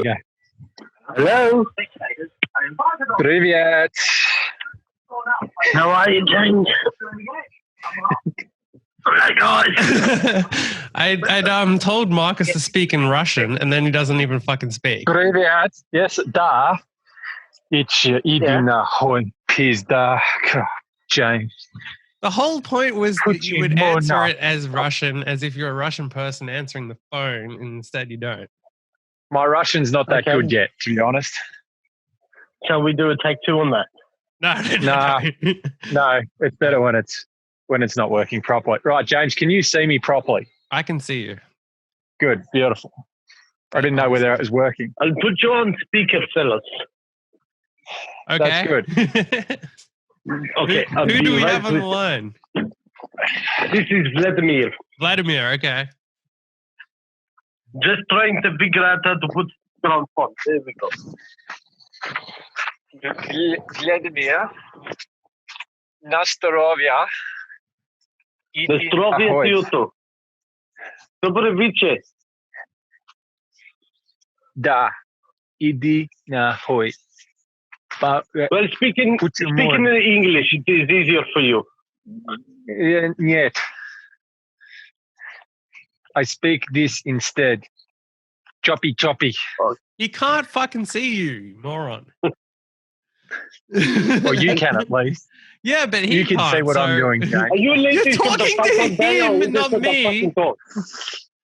you go. Hello. Привет. How are you, James? Alright, guys. I'd told Marcus to speak in Russian, and then he doesn't even fucking speak. Привет. Yes, да. Иди нахуй, пизда. James. The whole point was that you would More answer now. it as Russian, as if you're a Russian person answering the phone, and instead you don't. My Russian's not that Okay. good yet, to be honest. Shall we do a take two on that? Nah. No, it's better when it's not working properly. Right, James, can you see me properly? I can see you. Good, beautiful. I didn't know whether it was working. I'll put you on speaker, fellas. Okay. That's good. Okay. Who do we have on the line? This is Vladimir. Vladimir, okay. Just trying to figure out how to put it on phone. There we go. Vladimir, na zdrowie. Zdrowie Tito. Dobre wiecie. Da, iди нахуй. Well, speaking in English, it is easier for you. Нет. I speak this instead. Choppy. He can't fucking see you moron. Well, you can at least. Yeah, but he You can can't, see what I'm doing, James. Are you listening You're talking to him, not me.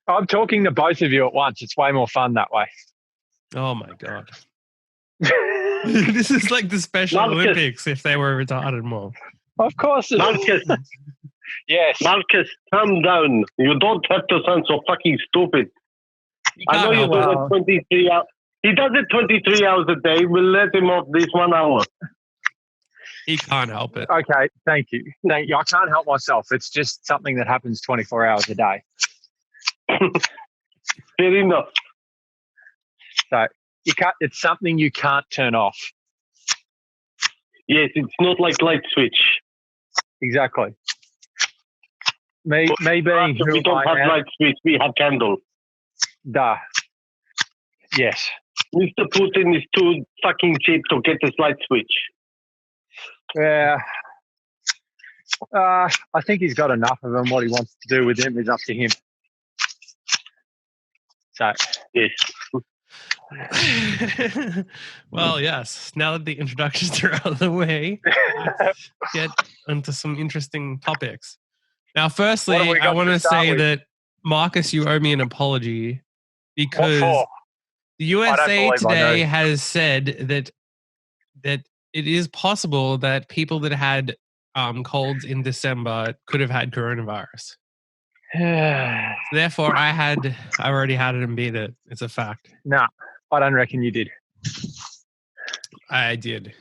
I'm talking to both of you at once. It's way more fun that way. Oh my god. This is like the Special Olympics if they were retarded more. Of course it is. Marcus, Yes. Marcus, calm down. You don't have to sound so fucking stupid. I know you do it 23 hours. He does it 23 hours a day. We'll let him off this 1 hour. He can't help it. Okay, thank you. I can't help myself. It's just something that happens 24 hours a day. Fair enough. So it's something you can't turn off. Yes, it's not like light switch. Exactly. Me being who we don't I have am, light switch. We have candle. Duh. Yes. Mr. Putin is too fucking cheap to get this light switch. Yeah. I think he's got enough of them. What he wants to do with them is up to him. So, yes. Well, yes. Now that the introductions are out of the way, let's get into some interesting topics. Now, firstly, I want to say that, Marcus, you owe me an apology because the USA Today has said that it is possible that people that had colds in December could have had coronavirus. Therefore, I already had it and beat it. It's a fact. No, I don't reckon you did. I did.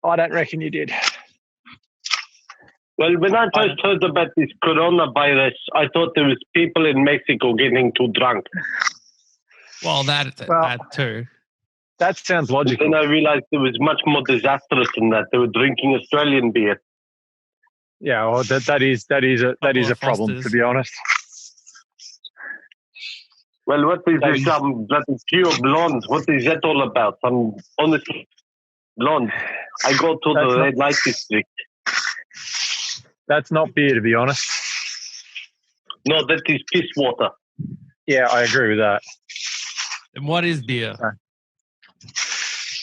I don't reckon you did. Well, when I first heard about this coronavirus, I thought there was people in Mexico getting too drunk. Well, that too. That sounds logical. Then I realized it was much more disastrous than that. They were drinking Australian beer. Yeah, well, that is a problem, to be honest. Well, what is this? That is pure blonde. What is that all about? I'm honestly blonde. I go to the red light district. That's not beer, to be honest. No, that is piss water. Yeah, I agree with that. And what is beer?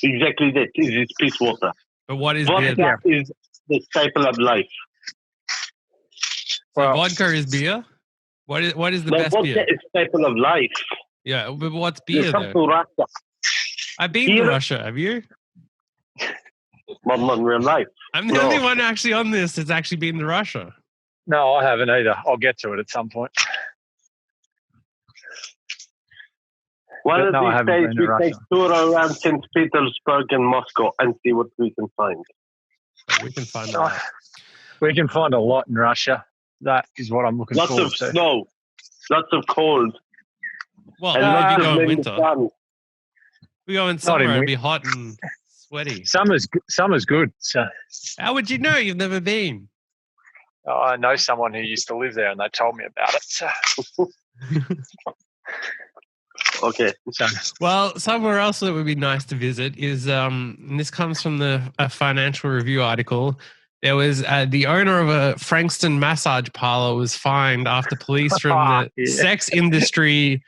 Exactly that. It is piss water. But what is vodka beer? Is the staple of life. So vodka is beer? What is the best beer? Vodka is staple of life. Yeah, but what's beer Come to Russia. I've been to Russia. Have you? Not in real life. I'm the only one actually on this that's actually been to Russia. No, I haven't either. I'll get to it at some point. One of these days we take tour around St. Petersburg and Moscow and see what we can find. We can find a lot. We can find a lot in Russia. That is what I'm looking forward to. Lots of snow. Lots of cold. Well, maybe go in winter. We go in summer, it'd be hot and sweaty. Summer's good. So. How would you know? You've never been. Oh, I know someone who used to live there and they told me about it. So. Okay. Well, somewhere else that would be nice to visit is, and this comes from a Financial Review article. There was the owner of a Frankston massage parlor was fined after police from the sex industry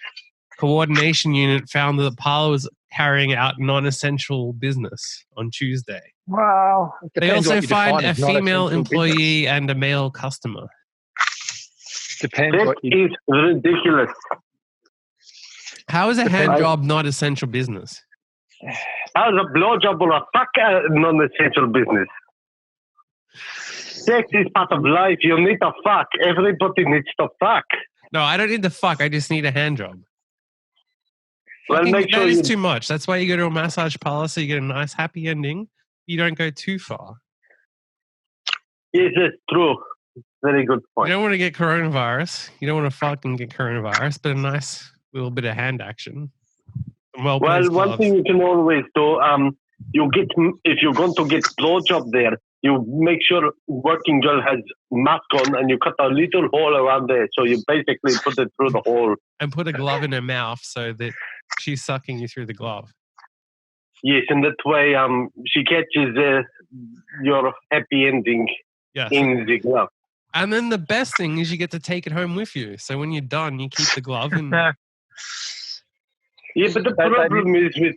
coordination unit found that the parlor was carrying out non-essential business on Tuesday. Well, they also fined a female employee and a male customer. Depends. That is ridiculous. How is a hand job not essential business? How is a blowjob or a fuck non-essential business? Sex is part of life. You need to fuck. Everybody needs to fuck. No, I don't need to fuck. I just need a hand job. Well, that is too much. That's why you go to a massage parlor so you get a nice happy ending. You don't go too far. Yes, it's true. Very good point. You don't want to get coronavirus. You don't want to fucking get coronavirus, but a nice little bit of hand action. Well, one thing you can always do, if you're going to get blowjob there, you make sure working girl has mask on and you cut a little hole around there. So you basically put it through the hole. And put a glove in her mouth so that she's sucking you through the glove. Yes, and that way she catches your happy ending in the glove. And then the best thing is you get to take it home with you. So when you're done, you keep the glove. And yeah, but the problem is with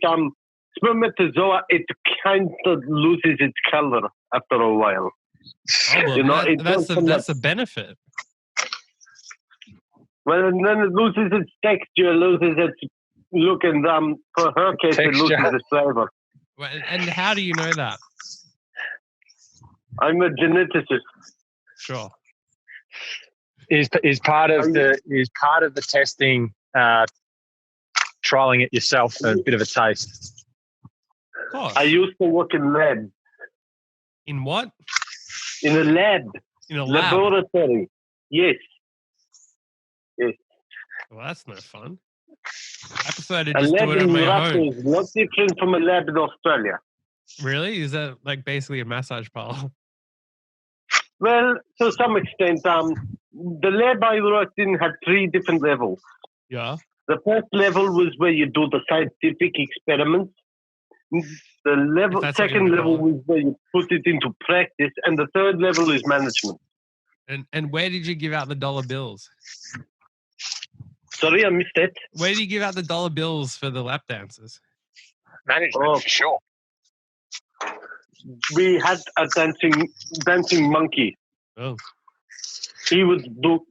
spermatozoa, it kind of loses its color after a while. Oh, well, that's the benefit. Well, and then it loses its texture, loses its look, and for her case, it loses its flavor. And how do you know that? I'm a geneticist. Sure. Is part of the testing trialing it yourself for a bit of a taste? Of course. I used to work in lab. In what? In a lab. In a lab? Laboratory. Yes. Yes. Well, that's no fun. I prefer to just do it on my own. Is not different from a lab in Australia. Really? Is that like basically a massage parlor? Well, to some extent, the lab I worked in had 3 different levels. Yeah. The first level was where you do the scientific experiments. The second level was where you put it into practice, and the third level is management. And where did you give out the dollar bills? Sorry, I missed it. Where do you give out the dollar bills for the lap dancers? Management, for sure. We had a dancing monkey. Oh. He would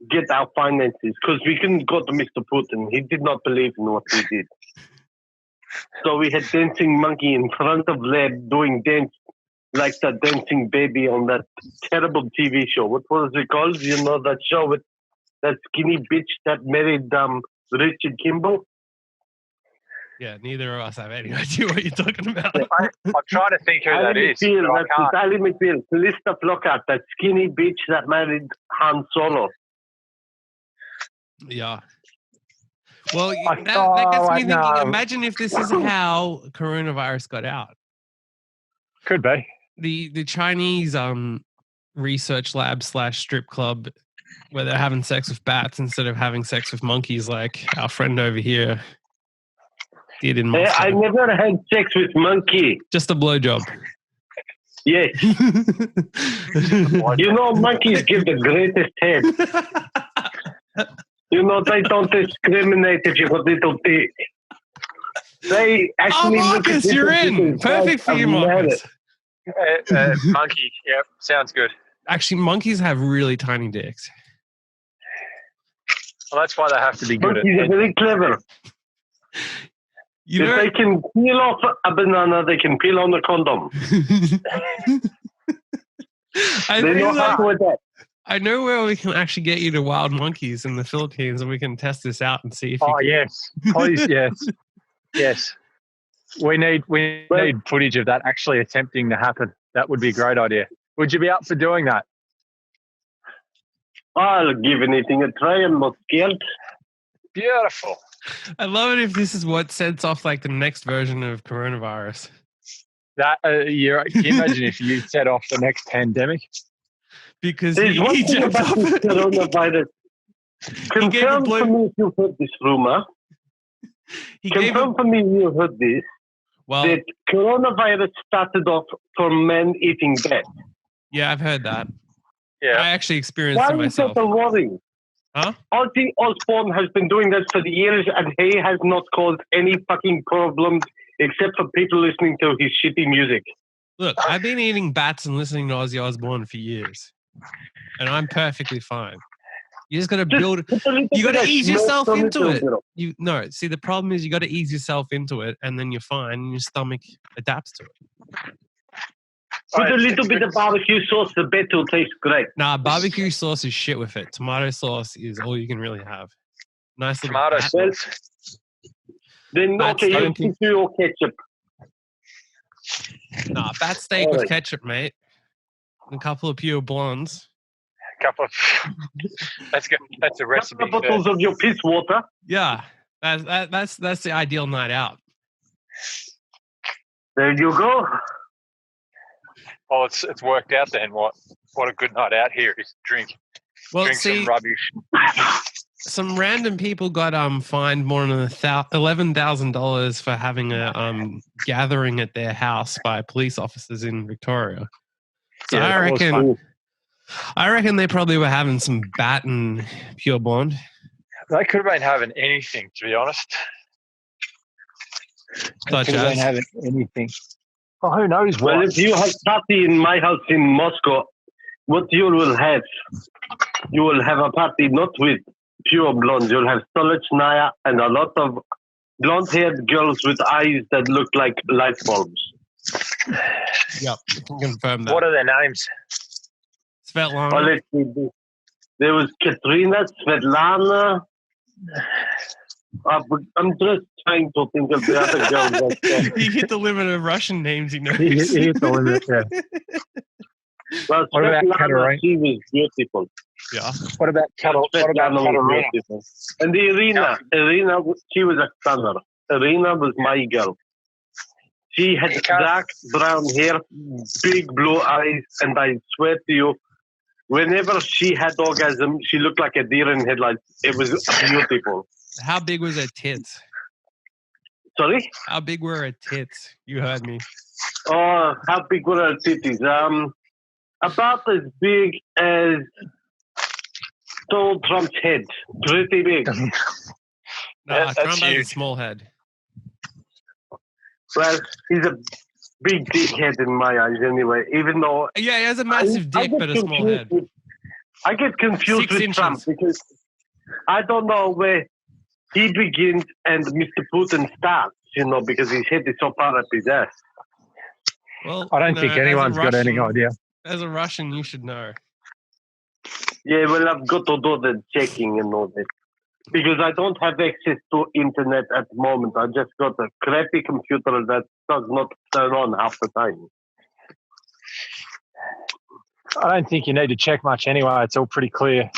get our finances because we couldn't go to Mr. Putin. He did not believe in what we did. So we had dancing monkey in front of lab doing dance like the dancing baby on that terrible TV show. What was it called? You know that show with that skinny bitch that married Richard Kimball? Yeah, neither of us have any idea what you're talking about. I'm trying to think who that is. That's Ali McBeal, Calista Flockhart, that skinny bitch that married Han Solo. Yeah. Well, that gets me thinking, imagine if this is how coronavirus got out. Could be. The Chinese research lab / strip club where they're having sex with bats instead of having sex with monkeys like our friend over here did in Moscow. I never had sex with monkey. Just a blowjob. Yes. You know, monkeys give the greatest head. You know, they don't discriminate if you've got little dick. They actually Marcus, you're in. Perfect for you, Marcus. Monkey, yep, sounds good. Actually, monkeys have really tiny dicks. Well, that's why they have to be good monkeys are very clever. If they can peel off a banana, they can peel on a condom. They know how to adapt. I know where we can actually get you to wild monkeys in the Philippines, and we can test this out and see if. Oh yes, please, yes, yes. We need footage of that actually attempting to happen. That would be a great idea. Would you be up for doing that? I'll give anything a try. I'm not scared. Beautiful. I love it if this is what sets off like the next version of coronavirus. That can you imagine if you set off the next pandemic? Because there's one thing about this coronavirus. Confirm to me if you've heard this rumor. Confirm for me you heard this. Well, that coronavirus started off from men eating bats. yeah, I've heard that. Yeah. I actually experienced Why it myself. is that a worry? Huh? Ozzy Osbourne has been doing that for years and he has not caused any fucking problems except for people listening to his shitty music. Look, I've been eating bats and listening to Ozzy Osbourne for years. And I'm perfectly fine. You just got to build. You got to ease yourself into it. See, the problem is you got to ease yourself into it, and then you're fine, and your stomach adapts to it. Put a little bit of barbecue sauce, the bet will taste great. Nah, barbecue sauce is shit with it. Tomato sauce is all you can really have. Nice little tomato sauce. Then okay, you or ketchup. Nah, bat steak with ketchup, mate. And a couple of pure blondes. That's good. That's a recipe. Couple bottles of your piss water. Yeah, that's the ideal night out. There you go. Oh, it's worked out then. What a good night out here is drink. Well, drink some rubbish. Some random people got fined more than $11,000 for having a gathering at their house by police officers in Victoria. So yeah, I reckon they probably were having some bat and pure blonde. They could have been having anything, to be honest. Such as having anything. Oh, who knows what? Well, if you have party in my house in Moscow, what you will have a party not with pure blondes. You'll have Stolichная and a lot of blonde-haired girls with eyes that look like light bulbs. Yep, I can confirm that. What are their names? Svetlana. Oh, let's see. There was Katrina, Svetlana. I'm just trying to think of the other girls. You hit the limit of Russian names, you know. He hit the limit, yeah. Well, what about Katarina? She was beautiful. Yeah. What about Katarina? And the Irina, she was a stunner. Irina was my girl. She had dark brown hair, big blue eyes, and I swear to you, whenever she had orgasm, she looked like a deer in headlights. It was beautiful. How big was her tits? Sorry? How big were her tits? You heard me. Oh, how big were her titties? About as big as Donald Trump's head. Pretty big. Nah, Trump has a small head. Well, he's a big dickhead in my eyes anyway, even though... Yeah, he has a massive dick, but a small head. I get confused with Trump because I don't know where he begins and Mr. Putin starts, because his head is so far up his ass. Well, I don't think anyone's got any idea. As a Russian, you should know. Yeah, well, I've got to do the checking and all that. Because I don't have access to internet at the moment. I just got a crappy computer that does not turn on half the time. I don't think you need to check much anyway. It's all pretty clear,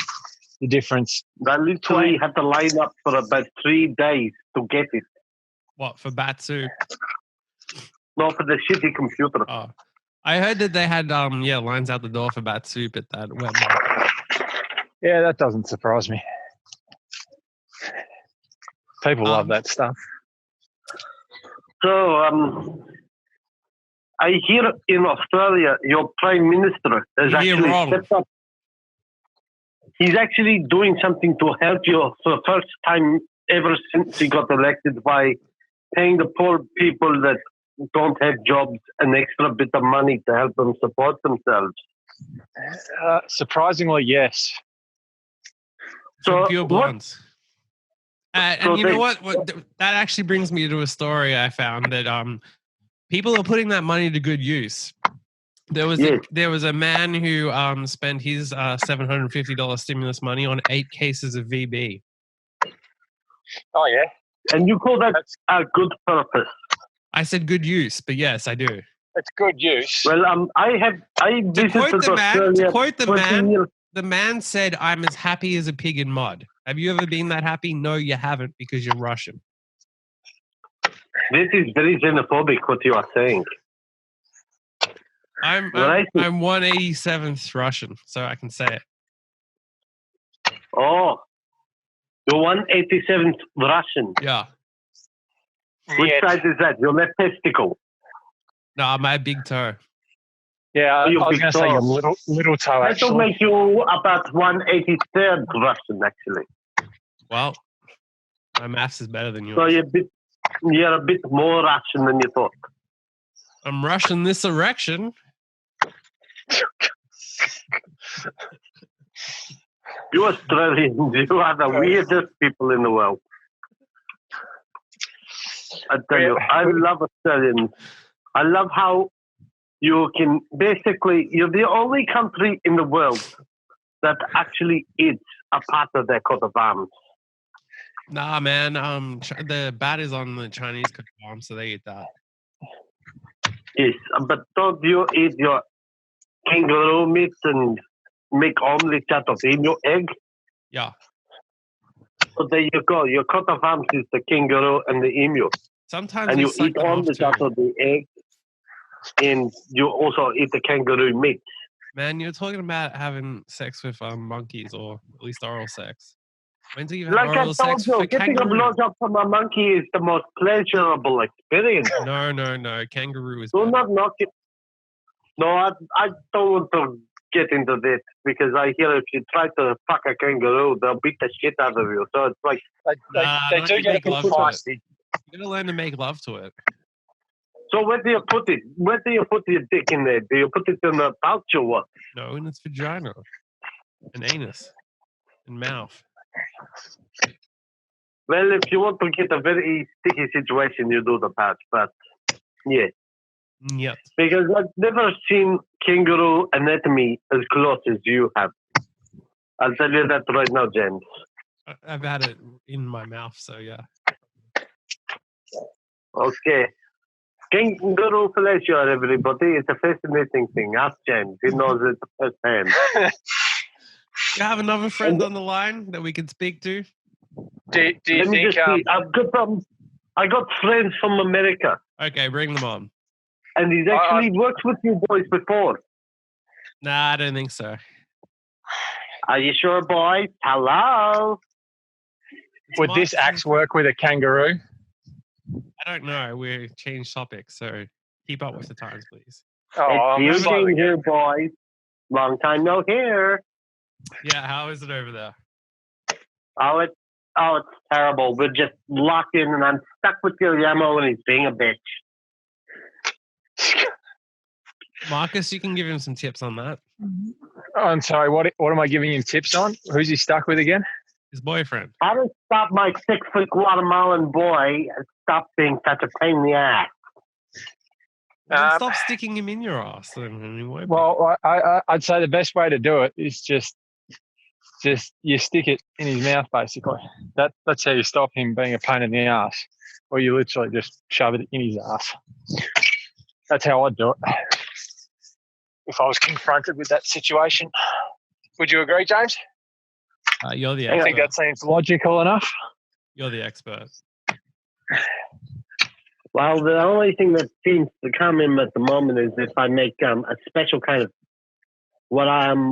the difference. I literally had to line up for about 3 days to get it. What, for bat soup? No, for the shitty computer. Oh. I heard that they had lines out the door for bat soup at that web market. Yeah, that doesn't surprise me. People love that stuff. So, I hear in Australia, your Prime Minister has actually stepped up. He's actually doing something to help you for the first time ever since he got elected by paying the poor people that don't have jobs an extra bit of money to help them support themselves. Surprisingly, yes. So pure blondes. And you know what? That actually brings me to a story I found that people are putting that money to good use. There was a man who spent his $750 stimulus money on 8 cases of VB. Oh yeah, and you call that a good purpose? I said good use, but yes, I do. It's good use. Well, I visited Australia. To quote the man, the man said, "I'm as happy as a pig in mud." Have you ever been that happy? No, you haven't, because you're Russian. This is very xenophobic, what you are saying. I'm 187th Russian, so I can say it. Oh, you're 187th Russian. Yeah. Which side is that? Your left testicle? No, my big toe. Yeah, I your was big going to say your toe. little toe, That'll actually. make you about 1/83rd Russian, actually. Well, my maths is better than yours. So you're a bit more Russian than you thought. I'm rushing this erection. You Australians, you are the weirdest people in the world. I tell you, I love Australians. I love how you can basically, you're the only country in the world that actually eats a part of their coat of arms. Nah, man. The bat is on the Chinese coat of arms, so they eat that. Yes, but don't you eat your kangaroo meat and make omelets out of emu egg? Yeah. So there you go. Your coat of arms is the kangaroo and the emu. Sometimes And we you suck eat them off omelets too. out of the egg. And you also eat the kangaroo meat. Man, you're talking about having sex with monkeys, or at least oral sex. When do you have Like I oral told sex you, with a getting a kangaroo? blowjob from a monkey is the most pleasurable experience. No. Kangaroo is Do better. not knock it. No, I don't want to get into this because I hear if you try to fuck a kangaroo, they'll beat the shit out of you. So it's like They do get a bit feisty. You gotta learn to make love to it. So where do you put it? Where do you put your dick in there? Do you put it in the pouch or what? No, in its vagina, and anus, and mouth. Well, if you want to get a very sticky situation, you do the pouch. But yeah, Yep. because I've never seen kangaroo anatomy as close as you have. I'll tell you that right now, James. I've had it in my mouth, so yeah. Okay. Kangaroo fellatio, everybody. It's a fascinating thing. Ask James. He knows it firsthand. You have another friend on the line that we can speak to? Do you Let me think? just see. I got friends from America, Okay, bring them on. and he's actually worked with you boys before. Nah, I don't think so. Are you sure, boys? Hello? Would this axe work with a kangaroo? I don't know. We changed topics, so keep up with the times, please. Oh, It's Eugene here, boys. Long time no hear. Yeah, how is it over there? Oh, it's terrible. We're just locked in, and I'm stuck with Guillermo, and he's being a bitch. Marcus, you can give him some tips on that. Oh, I'm sorry. What am I giving him tips on? Who's he stuck with again? His boyfriend. How to stop my 6-foot Guatemalan boy and stop being such a pain in the ass? Then stop sticking him in your ass. Anyway. Well, I'd say the best way to do it is just you stick it in his mouth, basically. That's how you stop him being a pain in the ass. Or you literally just shove it in his ass. That's how I'd do it if I was confronted with that situation. Would you agree, James? You're the expert. I think that seems logical enough. You're the expert. Well, the only thing that seems to come in at the moment is if I make a special kind of what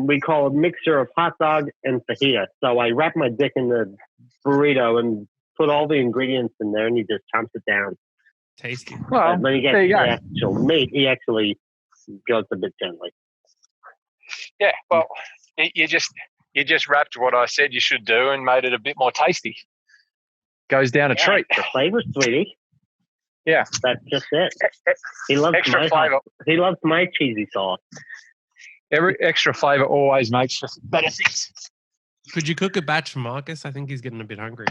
we call a mixture of hot dog and fajita. So I wrap my dick in the burrito and put all the ingredients in there, and he just chomps it down. Tasty. Well, when he gets the actual meat, he actually goes a bit gently. Yeah, well, you just wrapped what I said you should do and made it a bit more tasty. Goes down a treat. The flavor, sweetie. Yeah, that's just it. He loves extra flavor. He loves my cheesy sauce. Every extra flavor always makes for better things. Could you cook a batch for Marcus? I think he's getting a bit hungry.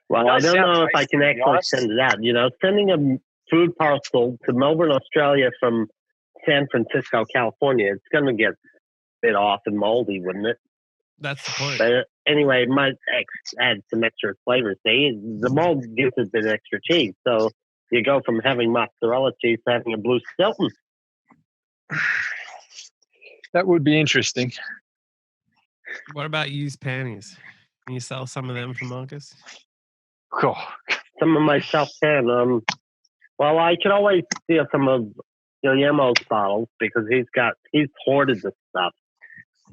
Well, I don't know if I can actually send it out. You know, sending a food parcel to Melbourne, Australia from San Francisco, California, it's going to get a bit off and moldy, wouldn't it? That's the point. But anyway, it might add some extra flavors. The mold gives it a bit extra cheese. So you go from having mozzarella cheese to having a blue Stilton. That would be interesting. What about used panties? Can you sell some of them for Marcus? Cool. Some of myself can. Well, I could always steal some of Guillermo's bottles because he's hoarded the stuff.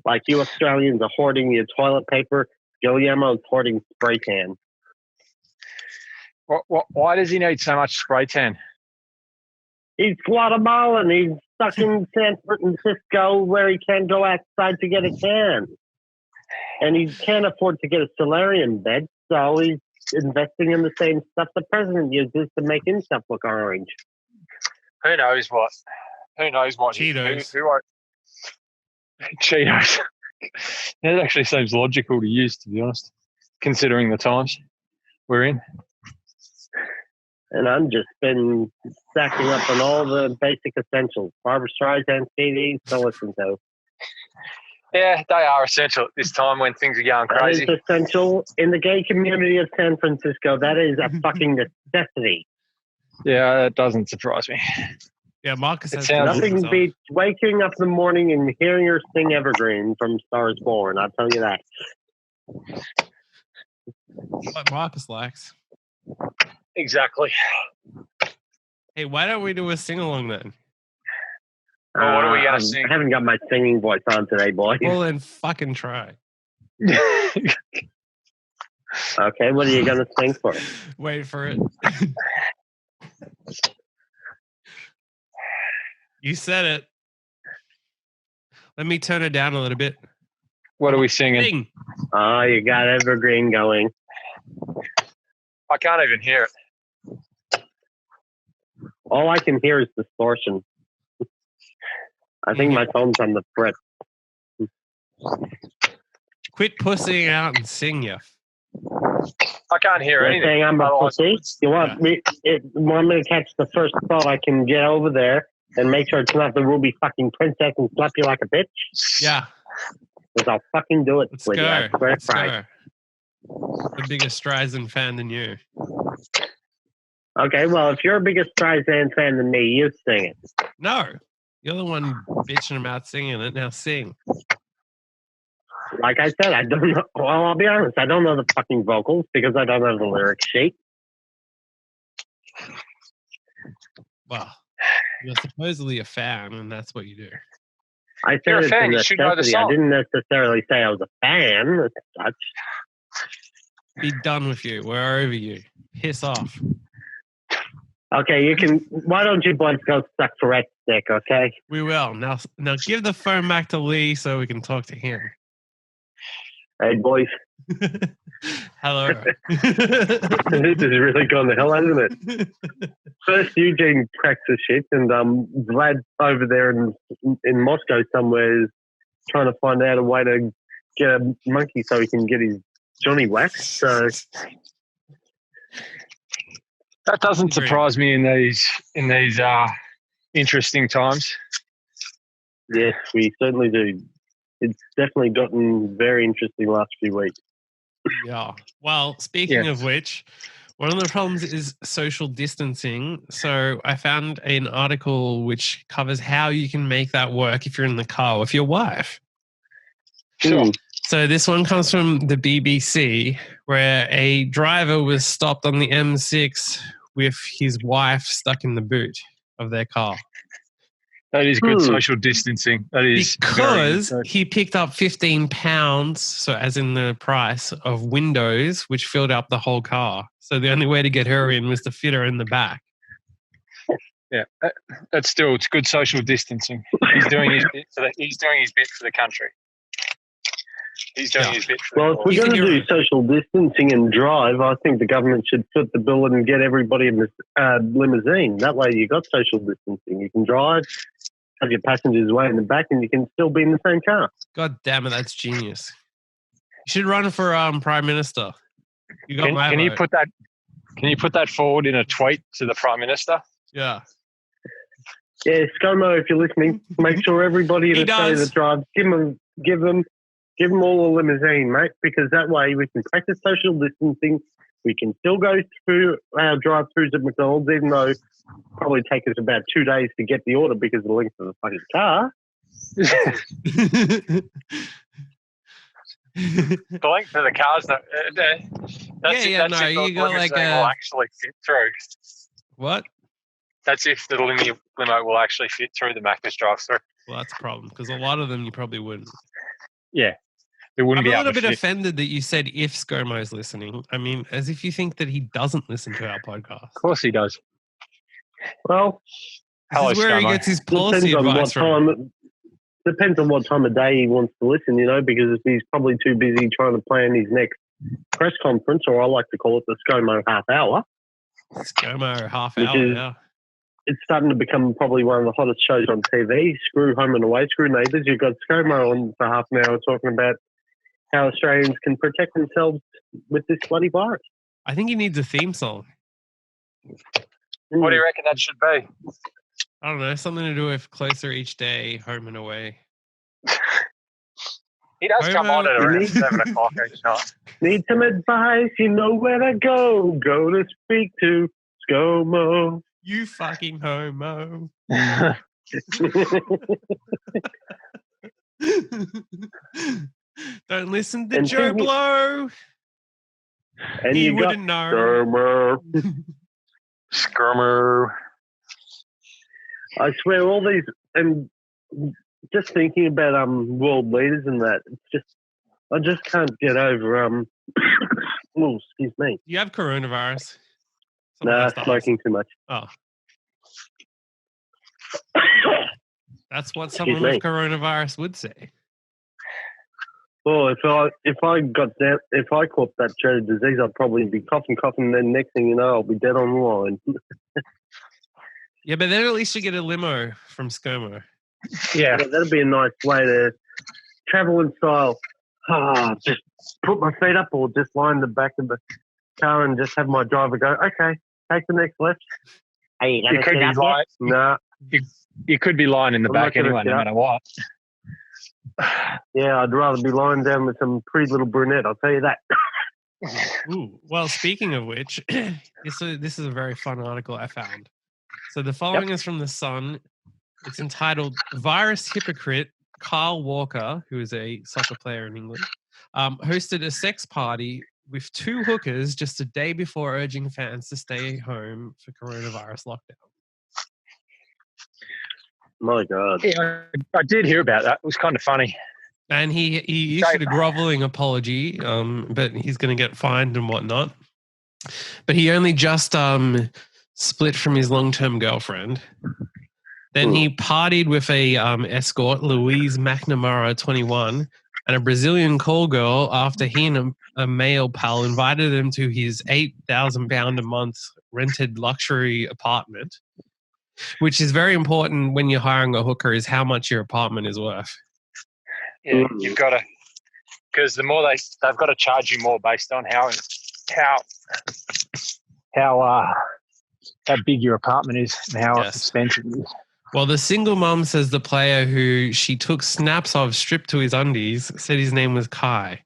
Like you Australians are hoarding your toilet paper, Guillermo's hoarding spray cans. Why does he need so much spray tan? He's Guatemalan. He's stuck in San Francisco where he can't go outside to get a tan. And he can't afford to get a solarium bed, so he's investing in the same stuff the president uses to make himself look orange. Who knows what? Cheetos. Cheetos. It actually seems logical to use, to be honest, considering the times we're in. And I'm just been stacking up on all the basic essentials. Barbra Streisand CDs to listen to. Yeah, they are essential at this time when things are going crazy. That is essential in the gay community of San Francisco. That is a fucking necessity. Yeah, that doesn't surprise me. Yeah, Marcus has nothing beats waking up in the morning and hearing her sing Evergreen from Stars Born. I'll tell you that. What Marcus likes. Exactly. Hey, why don't we do a sing-along then? Well, what are we going to sing? I haven't got my singing voice on today, boys. Well, then fucking try. Okay, what are you going to sing for? Wait for it. You said it. Let me turn it down a little bit. What are we singing? Sing. Oh, you got Evergreen going. I can't even hear it. All I can hear is distortion. I think my phone's on the fret. Quit pussying out and sing, you. I can't hear You're anything. saying I'm a pussy? You want me to catch the first thought I can get over there and make sure it's not the Ruby fucking princess and slap you like a bitch? Yeah. Because I'll fucking do it. Let's go. Let's go. The biggest Streisand fan than you. Okay, well, if you're a bigger Streisand fan than me, you sing it. No. You're the one bitching about singing it. Now sing. Like I said, I don't know. Well, I'll be honest. I don't know the fucking vocals because I don't have the lyric sheet. Well, you're supposedly a fan, and that's what you do. I said it's a necessity. I didn't necessarily say I was a fan as such. Be done with you. We're over you. Piss off. Okay, you can. Why don't you boys go suck Tourette's dick? Okay. We will now. Now give the phone back to Lee so we can talk to him. Hey, boys. Hello. This is really gone to hell, hasn't it? First, Eugene cracks the shit, and Vlad over there in Moscow somewhere is trying to find out a way to get a monkey so he can get his Johnny waxed. So that doesn't surprise me in these interesting times. Yes, we certainly do. It's definitely gotten very interesting last few weeks. Yeah. Well, speaking of which, one of the problems is social distancing. So I found an article which covers how you can make that work if you're in the car with your wife. Sure. So this one comes from the BBC, where a driver was stopped on the M6 with his wife stuck in the boot of their car. That is good social distancing. That is because he picked up 15 pounds, so as in the price of windows, which filled up the whole car. So the only way to get her in was to fit her in the back. Yeah, it's good social distancing. He's doing his bit for the country. He's doing his bit for if we're going to do social distancing and drive, I think the government should foot the bill and get everybody in this limousine. That way you got social distancing. You can drive, have your passengers way in the back, and you can still be in the same car. God damn it, that's genius. You should run for Prime Minister. You got my vote. Can you put that forward in a tweet to the Prime Minister? Yeah. Yeah, ScoMo, if you're listening, make sure everybody in Australia that drives, give them all a limousine, mate, because that way we can practice social distancing. We can still go through our drive-thrus at McDonald's, even though it'll probably take us about 2 days to get the order because of the length of the fucking car. The length of the cars, you got like will actually fit through. What? That's if the limo will actually fit through the Macca's drive-through. Well, that's a problem because a lot of them you probably wouldn't. Yeah. It wouldn't I'm be a able little to bit fit. offended that you said if ScoMo's listening. I mean, as if you think that he doesn't listen to our podcast. Of course he does. Well, This Hello, is where he ScoMo. gets his policy advice from. Depends on what time of day he wants to listen, because he's probably too busy trying to plan his next press conference, or I like to call it the ScoMo half hour. ScoMo half Which hour, is- yeah. It's starting to become probably one of the hottest shows on TV. Screw Home and Away, screw Neighbours. You've got ScoMo on for half an hour talking about how Australians can protect themselves with this bloody virus. I think he needs a theme song. What do you reckon that should be? I don't know, something to do with Closer Each Day, Home and Away. He does come on at around 7 o'clock each night. Need some advice, you know where to go. Go to speak to ScoMo. You fucking homo. Don't listen to And Joe thinking- Blow. And He you got wouldn't know. ScoMo. Skirmer. I swear, all these, and just thinking about world leaders and that, it's just, I just can't get over oh, excuse me. You have coronavirus. Someone Nah, has to ask. smoking too much. Oh, that's what Excuse someone me. with coronavirus would say. Well, if I caught that dreaded disease, I'd probably be coughing, and then next thing you know, I'll be dead on the line. Yeah, but then at least you get a limo from ScoMo. Yeah. Yeah, that'd be a nice way to travel in style. Just put my feet up, or just lie in the back of the car and just have my driver go, okay, take the next left. Hey, You could be lying. Nah, You could be lying in the I'm not back gonna anyway, no sit matter what. yeah, I'd rather be lying down with some pretty little brunette, I'll tell you that. Ooh, well, speaking of which, this is a very fun article I found. So the following is from The Sun. It's entitled "Virus Hypocrite Carl Walker," who is a soccer player in England, hosted a sex party with 2 hookers just a day before urging fans to stay home for coronavirus lockdown. My God. Yeah, I did hear about that. It was kind of funny. And he issued a groveling apology, but he's going to get fined and whatnot. But he only just split from his long-term girlfriend. Then he partied with a escort, Louise McNamara, 21, and a Brazilian call girl after he and a male pal invited him to his £8,000 a month rented luxury apartment, which is very important when you're hiring a hooker, is how much your apartment is worth. Yeah, you've got to, because the more they've got to charge you more based on how big your apartment is and how expensive it is. Well, the single mom says the player who she took snaps of stripped to his undies said his name was Kai.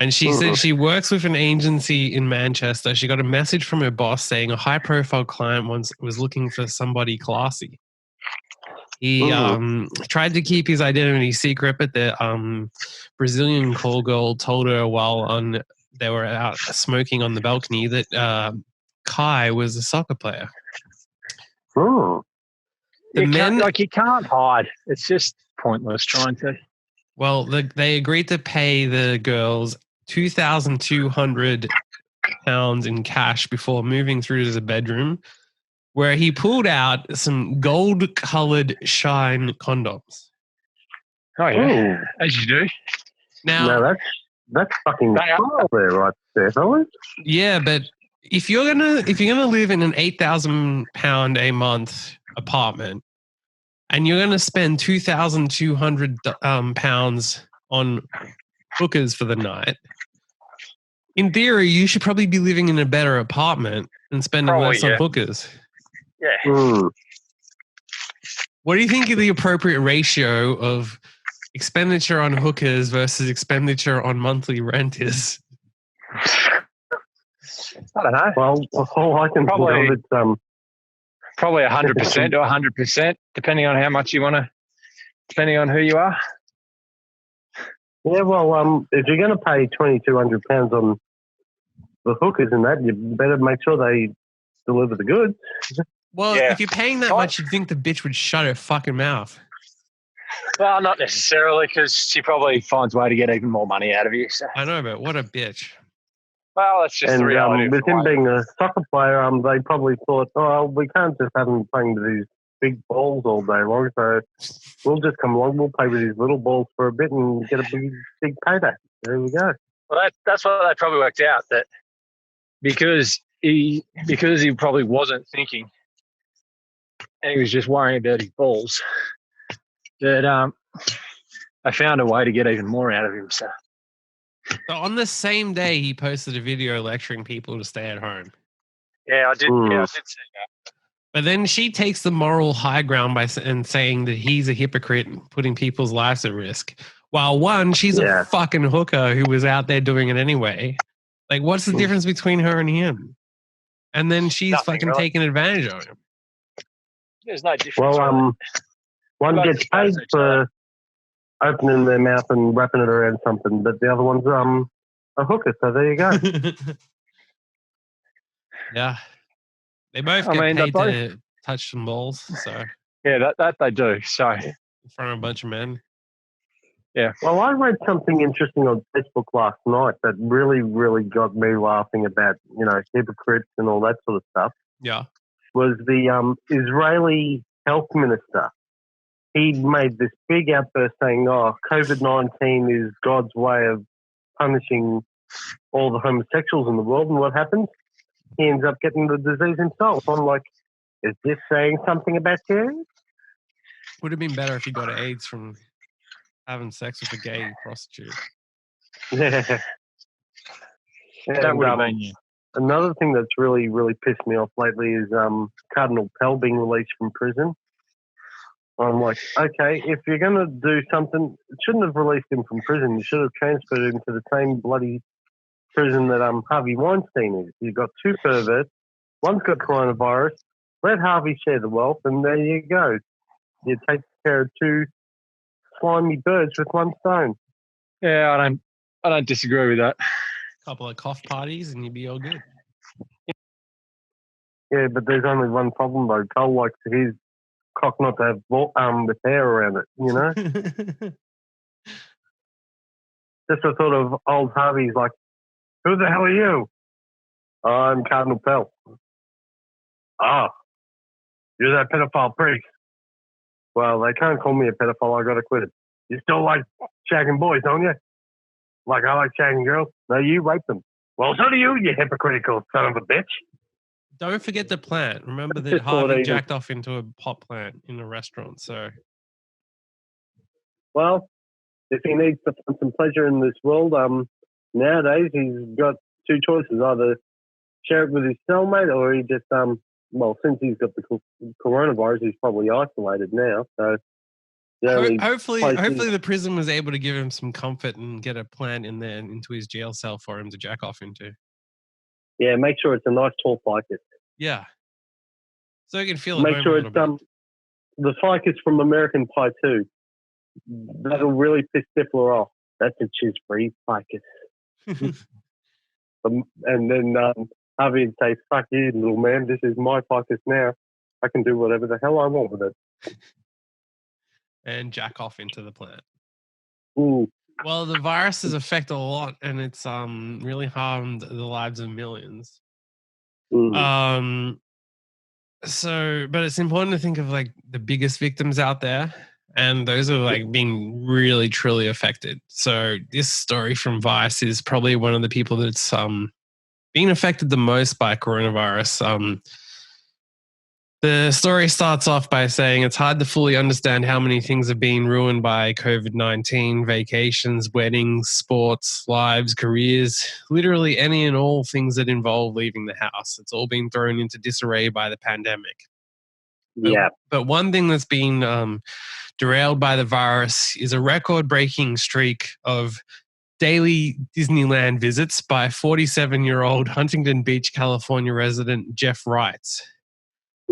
And she said she works with an agency in Manchester. She got a message from her boss saying a high-profile client was looking for somebody classy. He tried to keep his identity secret, but the Brazilian call girl told her while they were out smoking on the balcony that Kai was a soccer player. Oh. You can't hide. It's just pointless trying to. Well, they agreed to pay the girls £2,200 in cash before moving through to the bedroom, where he pulled out some gold-coloured shine condoms. Oh yeah, as you do. Now that's fucking style there, right there, fellas. Yeah, but if you're gonna live in an £8,000 a month apartment, and you're gonna spend £2,200 on hookers for the night, in theory, you should probably be living in a better apartment and spending less on hookers. Yeah. What do you think is the appropriate ratio of expenditure on hookers versus expenditure on monthly rent is? I don't know. Well, all I can Probably- think of is Probably 100% or 100%, depending on how much you want to, depending on who you are. yeah, well, if you're going to pay £2,200 on the hookers and that, you better make sure they deliver the goods. Well, Yeah. if you're paying that much, you'd think the bitch would shut her fucking mouth. Well, not necessarily, because she probably finds a way to get even more money out of you. So. I know, but what a bitch. Well, that's just the reality. With him being a soccer player, they probably thought, oh, we can't just have him playing with these big balls all day long, so we'll just come along, we'll play with these little balls for a bit and get a big payday. There we go. Well, that's what they probably worked out, that because he probably wasn't thinking and he was just worrying about his balls, that I found a way to get even more out of him. So on the same day, he posted a video lecturing people to stay at home. Yeah, I did. Yeah, I did see that. But then she takes the moral high ground and saying that he's a hypocrite and putting people's lives at risk. While one, she's a fucking hooker who was out there doing it anyway. Like, what's the difference between her and him? And then she's fucking taking advantage of him. There's no difference. Well, one gets paid for opening their mouth and wrapping it around something, but the other one's a hooker. So there you go. Yeah, they both get paid to touch some balls. So yeah, that they do. So in front of a bunch of men. Yeah. Well, I read something interesting on Facebook last night that really, really got me laughing about, hypocrites and all that sort of stuff. Yeah. Was the Israeli health minister. He made this big outburst saying, COVID-19 is God's way of punishing all the homosexuals in the world. And what happens? He ends up getting the disease himself. I'm like, is this saying something about you? Would have been better if he got AIDS from having sex with a gay prostitute. Yeah. That would have been you. Another thing that's really, really pissed me off lately is Cardinal Pell being released from prison. I'm like, okay, if you're going to do something, you shouldn't have released him from prison. You should have transferred him to the same bloody prison that Harvey Weinstein is. You've got two perverts. One's got coronavirus. Let Harvey share the wealth, and there you go. You take care of two slimy birds with one stone. Yeah, I don't disagree with that. Couple of cough parties and you'd be all good. Yeah, but there's only one problem though. Cole likes his cock not to have with hair around it, Just the sort of old Harvey's like, who the hell are you? I'm Cardinal Pell. You're that pedophile priest. Well, they can't call me a pedophile. I got acquitted. You still like shagging boys, don't you? Like I like shagging girls? No, you rape them. Well, so do you hypocritical son of a bitch. Don't forget the plant. Remember that Harvey jacked off into a pot plant in a restaurant. So, well, if he needs to find some pleasure in this world, nowadays he's got two choices: either share it with his cellmate, or he just since he's got the coronavirus, he's probably isolated now. So, hopefully the prison was able to give him some comfort and get a plant in there into his jail cell for him to jack off into. Yeah, make sure it's a nice tall ficus. Yeah. So you can feel it. Make sure it's the ficus from American Pie 2. That'll really piss Stifler off. That's a cheese-free ficus. And then Harvey would say, fuck you, little man. This is my ficus now. I can do whatever the hell I want with it. And jack off into the plant. Ooh. Well, the viruses affect a lot, and it's really harmed the lives of millions. Mm. But it's important to think of like the biggest victims out there, and those are like being really truly affected. So this story from Vice is probably one of the people that's being affected the most by coronavirus. The story starts off by saying it's hard to fully understand how many things are being ruined by COVID-19, vacations, weddings, sports, lives, careers, literally any and all things that involve leaving the house. It's all been thrown into disarray by the pandemic. Yeah. But one thing that's been derailed by the virus is a record-breaking streak of daily Disneyland visits by 47-year-old Huntington Beach, California resident Jeff Wright.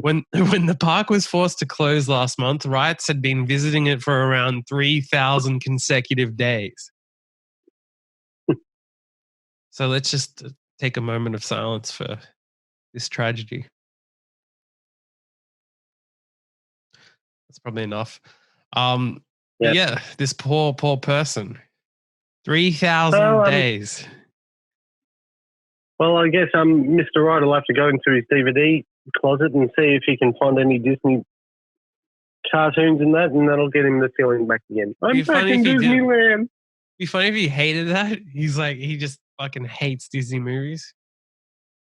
When the park was forced to close last month, Wrights had been visiting it for around 3,000 consecutive days. So let's just take a moment of silence for this tragedy. That's probably enough. Yeah, this poor person. 3,000 days. Well, I guess Mr. Wright will have to go into his DVD closet and see if he can find any Disney cartoons and that'll get him the feeling back again. I'm back in Disneyland. It'd be funny if he hated that. He's like, he just fucking hates Disney movies.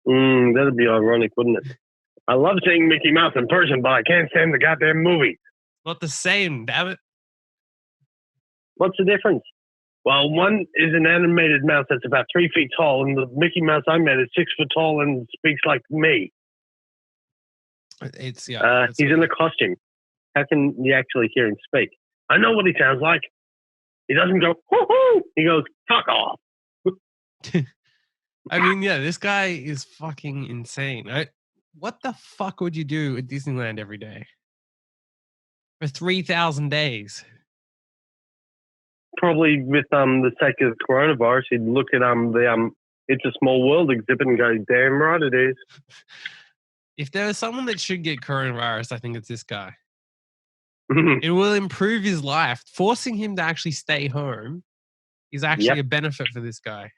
That'd be ironic, wouldn't it? I love seeing Mickey Mouse in person, but I can't stand the goddamn movie. Not the same, damn it. What's the difference? Well, one is an animated mouse that's about 3 feet tall, and the Mickey Mouse I met is 6 foot tall and speaks like me. He's in a costume. How can you actually hear him speak? I know what he sounds like. He doesn't go, hoo-hoo! He goes, fuck off. I mean, yeah, this guy is fucking insane. What the fuck would you do at Disneyland every day? For 3,000 days? Probably with the sake of coronavirus, he'd look at the It's a Small World exhibit and go, damn right it is. If there was someone that should get coronavirus, I think it's this guy. It will improve his life. Forcing him to actually stay home is actually a benefit for this guy.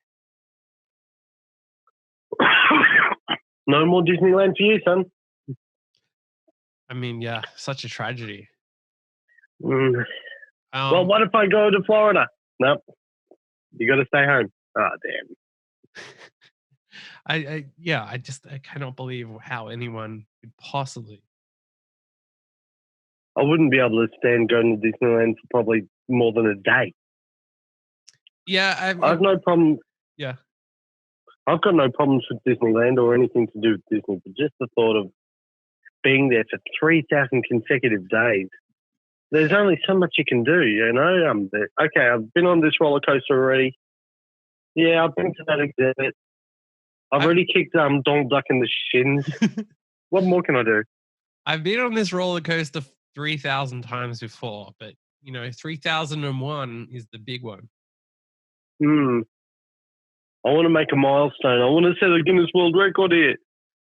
No more Disneyland for you, son. I mean, yeah, such a tragedy. Well, what if I go to Florida? Nope. You got to stay home. Oh, damn. I cannot believe how anyone could possibly. I wouldn't be able to stand going to Disneyland for probably more than a day. Yeah, I've no problem. Yeah. I've got no problems with Disneyland or anything to do with Disney, but just the thought of being there for 3,000 consecutive days. There's only so much you can do, you know. Okay, I've been on this roller coaster already. Yeah, I've been to that exhibit. I've already kicked Donald Duck in the shins. What more can I do? I've been on this roller coaster 3,000 times before, but 3,001 is the big one. I want to make a milestone. I want to set a Guinness World Record here.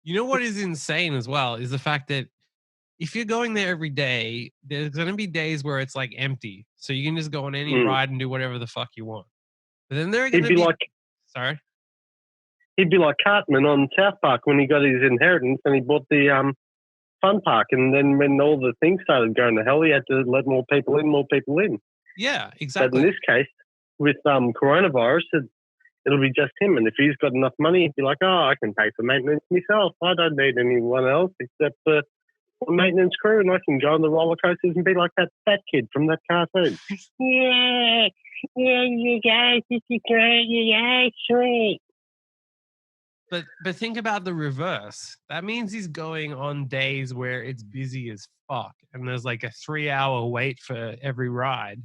You know what is insane as well is the fact that if you're going there every day, there's going to be days where it's like empty. So you can just go on any ride and do whatever the fuck you want. But then there are going to be sorry? He'd be like Cartman on South Park when he got his inheritance and he bought the fun park. And then when all the things started going to hell, he had to let more people in. Yeah, exactly. But in this case, with coronavirus, it'll be just him. And if he's got enough money, he'd be like, oh, I can pay for maintenance myself. I don't need anyone else except for a maintenance crew, and I can go on the roller coasters and be like that fat kid from that cartoon. Yeah, you guys, this is great. Yeah, sweet. But think about the reverse. That means he's going on days where it's busy as fuck, and there's like a 3-hour wait for every ride.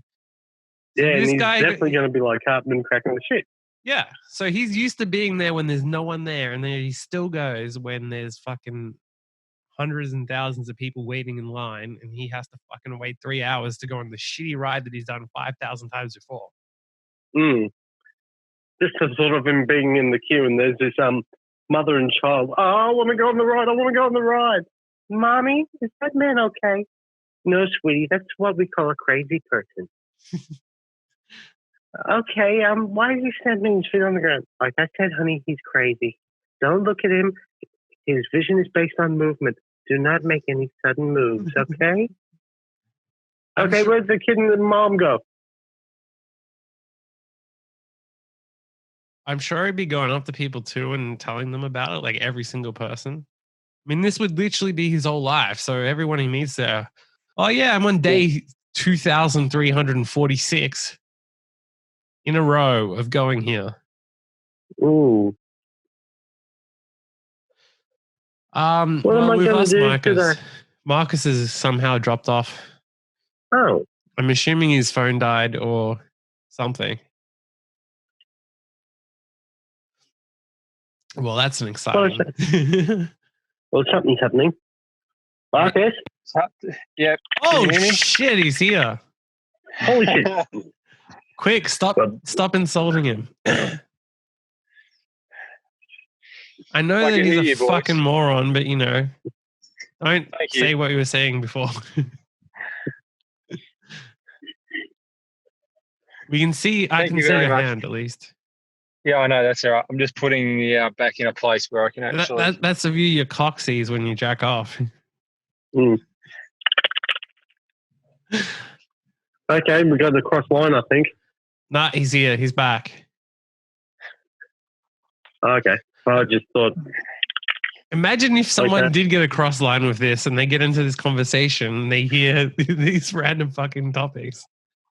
So yeah, and he's definitely going to be like Hartman cracking the shit. Yeah, so he's used to being there when there's no one there, and then he still goes when there's fucking hundreds and thousands of people waiting in line, and he has to fucking wait 3 hours to go on the shitty ride that he's done 5,000 times before. Just the thought of him being in the queue, and there's this mother and child. Oh, I want to go on the ride. Mommy, is that man okay? No, sweetie, that's what we call a crazy person. Okay, why are you standing his feet on the ground? Like I said, honey, he's crazy. Don't look at him. His vision is based on movement. Do not make any sudden moves, okay? Okay, where'd the kid and the mom go? I'm sure he'd be going up to people too and telling them about it, like every single person. I mean, this would literally be his whole life. So everyone he meets there, oh yeah, I'm on day 2,346 in a row of going here. Ooh. What am I going to do today? Marcus has somehow dropped off. Oh. I'm assuming his phone died or something. Well, that's an exciting. Well, something's happening. Marcus? Yeah. Oh shit, he's here. Holy shit. Quick, stop insulting him. I know that he's a fucking moron, but don't say what you were saying before. We can see. I Thank can you see very your much. hand at least. Yeah, I know. That's all right. I'm just putting the back in a place where I can actually. That's the view your cock sees when you jack off. Okay, we got the cross line, I think. Nah, he's here. He's back. Okay. I just thought. Imagine if someone did get a cross line with this and they get into this conversation and they hear these random fucking topics.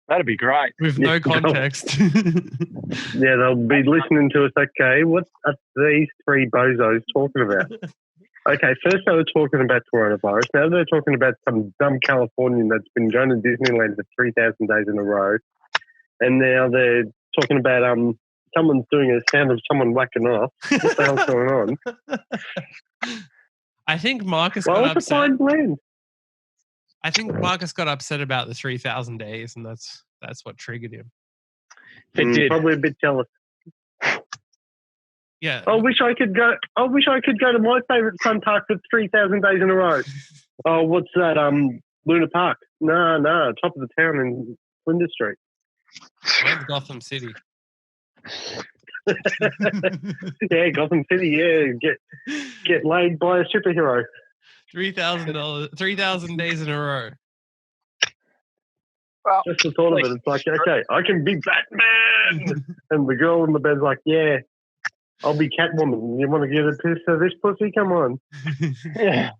That'd be great. With no context. Yeah, they'll be listening to us. Okay, what are these three bozos talking about? Okay, first they were talking about coronavirus. Now they're talking about some dumb Californian that's been going to Disneyland for 3,000 days in a row. And now they're talking about someone's doing a sound of someone whacking off. What the hell's going on? I think Marcus got upset. It's a fine blend. I think Marcus got upset about the 3,000 days, and that's what triggered him. Probably a bit jealous. Yeah. I wish I could go to my favourite fun park for 3,000 days in a row. Oh, what's that? Luna Park. No, top of the town in Flinders Street. Where's Gotham City? Yeah, Gotham City. Yeah, get laid by a superhero. $3,000 days in a row. Well, just the thought of it, it's like, okay, I can be Batman, and the girl in the bed's like, yeah, I'll be Catwoman. You want to get a piece of this pussy? Come on. Yeah.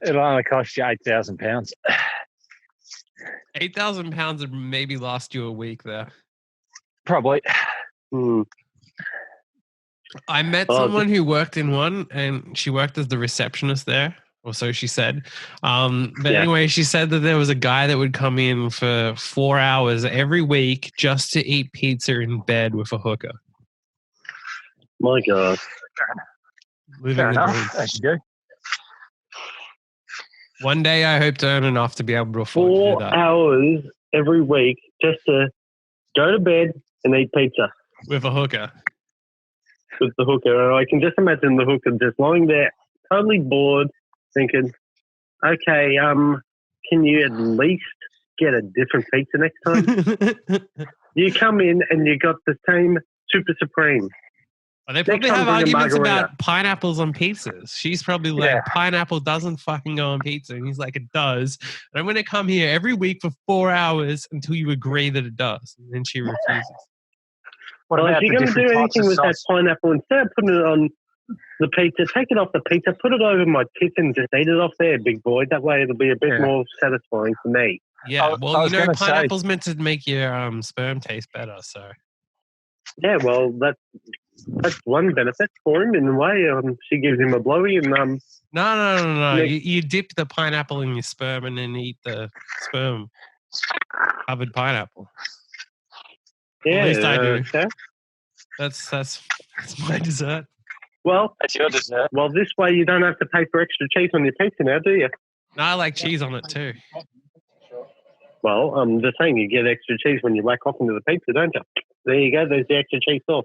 It'll only cost you £8,000. £8,000 would maybe last you a week there. Probably. I met someone who worked in one, and she worked as the receptionist there, or so she said. Anyway, she said that there was a guy that would come in for 4 hours every week just to eat pizza in bed with a hooker. My God. Fair enough. As you do. One day I hope to earn enough to be able to afford to do that. 4 hours every week just to go to bed and eat pizza. With a hooker. With the hooker. I can just imagine the hooker just lying there, totally bored, thinking, okay, can you at least get a different pizza next time? You come in and you got the same Super Supreme. Well, they probably have arguments about pineapples on pizzas. She's probably like, pineapple doesn't fucking go on pizza. And he's like, it does. And I'm going to come here every week for 4 hours until you agree that it does. And then she refuses. Well, if you're going to do anything with that pineapple, instead of putting it on the pizza, take it off the pizza, put it over my tits and just eat it off there, big boy. That way it'll be a bit more satisfying for me. Yeah, well, you know, pineapple's meant to make your sperm taste better, so. Yeah, well, that's one benefit for him in a way. She gives him a blowy and No. You dip the pineapple in your sperm and then eat the sperm covered pineapple. Yeah, at least I do. Okay. That's my dessert. Well, that's your dessert. Well, this way you don't have to pay for extra cheese on your pizza now, do you? No, I like cheese on it too. Well, I'm just saying you get extra cheese when you whack off into the pizza, don't you? There you go. There's the extra cheese sauce.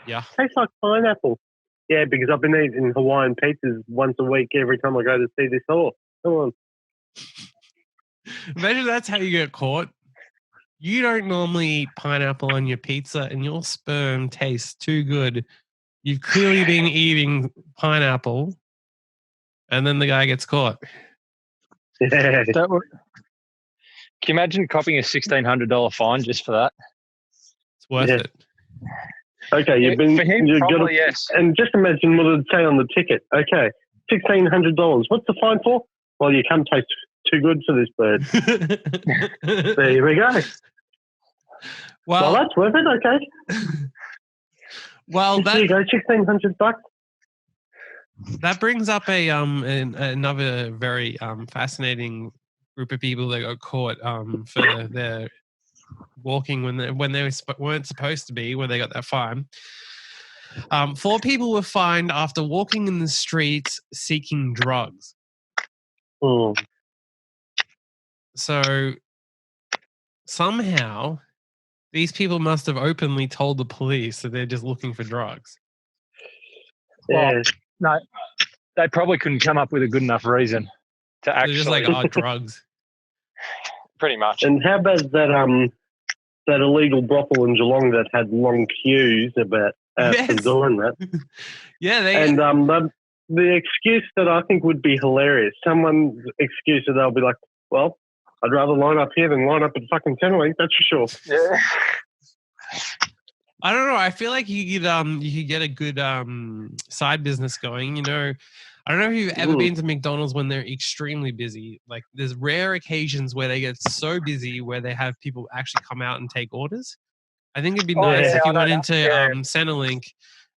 Yeah. Tastes like pineapple. Yeah, because I've been eating Hawaiian pizzas once a week every time I go to see this horse. Come on. Imagine that's how you get caught. You don't normally eat pineapple on your pizza and your sperm tastes too good. You've clearly been eating pineapple and then the guy gets caught. Yeah. Can you imagine copping a $1,600 fine just for that? It's worth it. Okay, you've been... For him, probably, yes. And just imagine what it would say on the ticket. Okay, $1,600. What's the fine for? Well, you can't taste too good for this bird. There we go. Well, that's worth it, okay. Well, there you go, $1,600. That brings up another very fascinating group of people that got caught for their walking when they weren't supposed to be, when they got that fine. 4 people were fined after walking in the streets seeking drugs. Oh. So somehow these people must have openly told the police that they're just looking for drugs. Well, no, they probably couldn't come up with a good enough reason to actually. They're just like, drugs. Pretty much. And how about that illegal brothel in Geelong that had long queues about for doing that? Yeah, the excuse that I think would be hilarious. Someone's excuse that they'll be like, "Well, I'd rather line up here than line up at fucking Tenway, that's for sure." Yeah. I don't know. I feel like you could get a good side business going. You know, I don't know if you've ever been to McDonald's when they're extremely busy. Like, there's rare occasions where they get so busy where they have people actually come out and take orders. I think it'd be nice if you went into Centrelink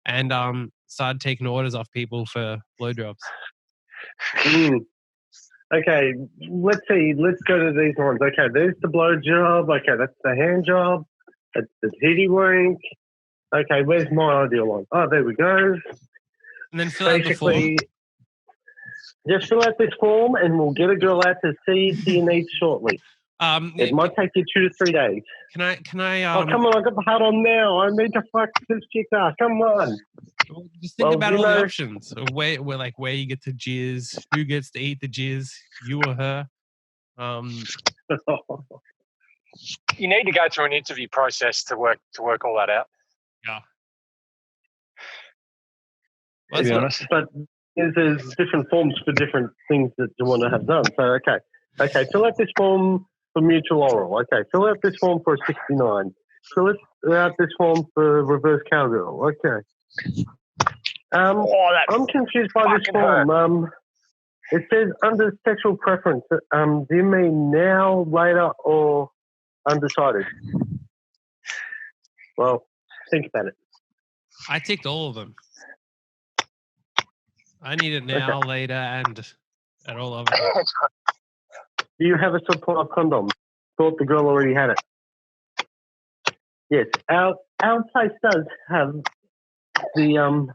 and started taking orders off people for blowjobs. Okay, let's see. Let's go to these ones. Okay, there's the blowjob. Okay, that's the hand job. That's the titty wank. Okay, where's my ideal one? Oh, there we go. And then fill out the form. Just fill out this form and we'll get a girl out to see your needs shortly. It might take you 2 to 3 days. Can I? Oh, come on! I got the hat on now. I need to fuck this chick up. Come on. Just think about all the options of where you get to jizz, who gets to eat the jizz, you or her. You need to go through an interview process to work all that out. Yeah. To be honest. But there's different forms for different things that you want to have done. So okay, fill out this form for mutual oral. Okay, fill out this form for a 69. Fill out this form for reverse cowgirl. Okay. I'm confused by this form. It says under sexual preference. Do you mean now, later, or undecided? Well, think about it. I ticked all of them. I need it now, later, and at all of it. Do you have a supply of condoms? Thought the girl already had it. Yes, our place does have the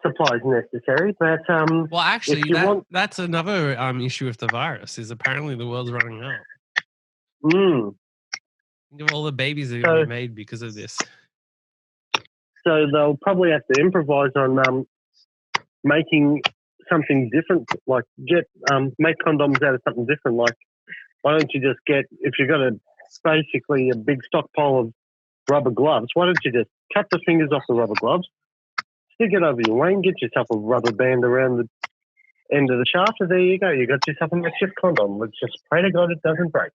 supplies necessary, but well, actually, that's another issue with the virus. Is apparently the world's running out. Think of all the babies that are going to be made because of this. So they'll probably have to improvise on making something different, like make condoms out of something different. Like, why don't you just if you've got basically a big stockpile of rubber gloves, why don't you just cut the fingers off the rubber gloves, stick it over your wang, get yourself a rubber band around the end of the shaft, and there you go. You got yourself a makeshift condom. Let's just pray to God it doesn't break.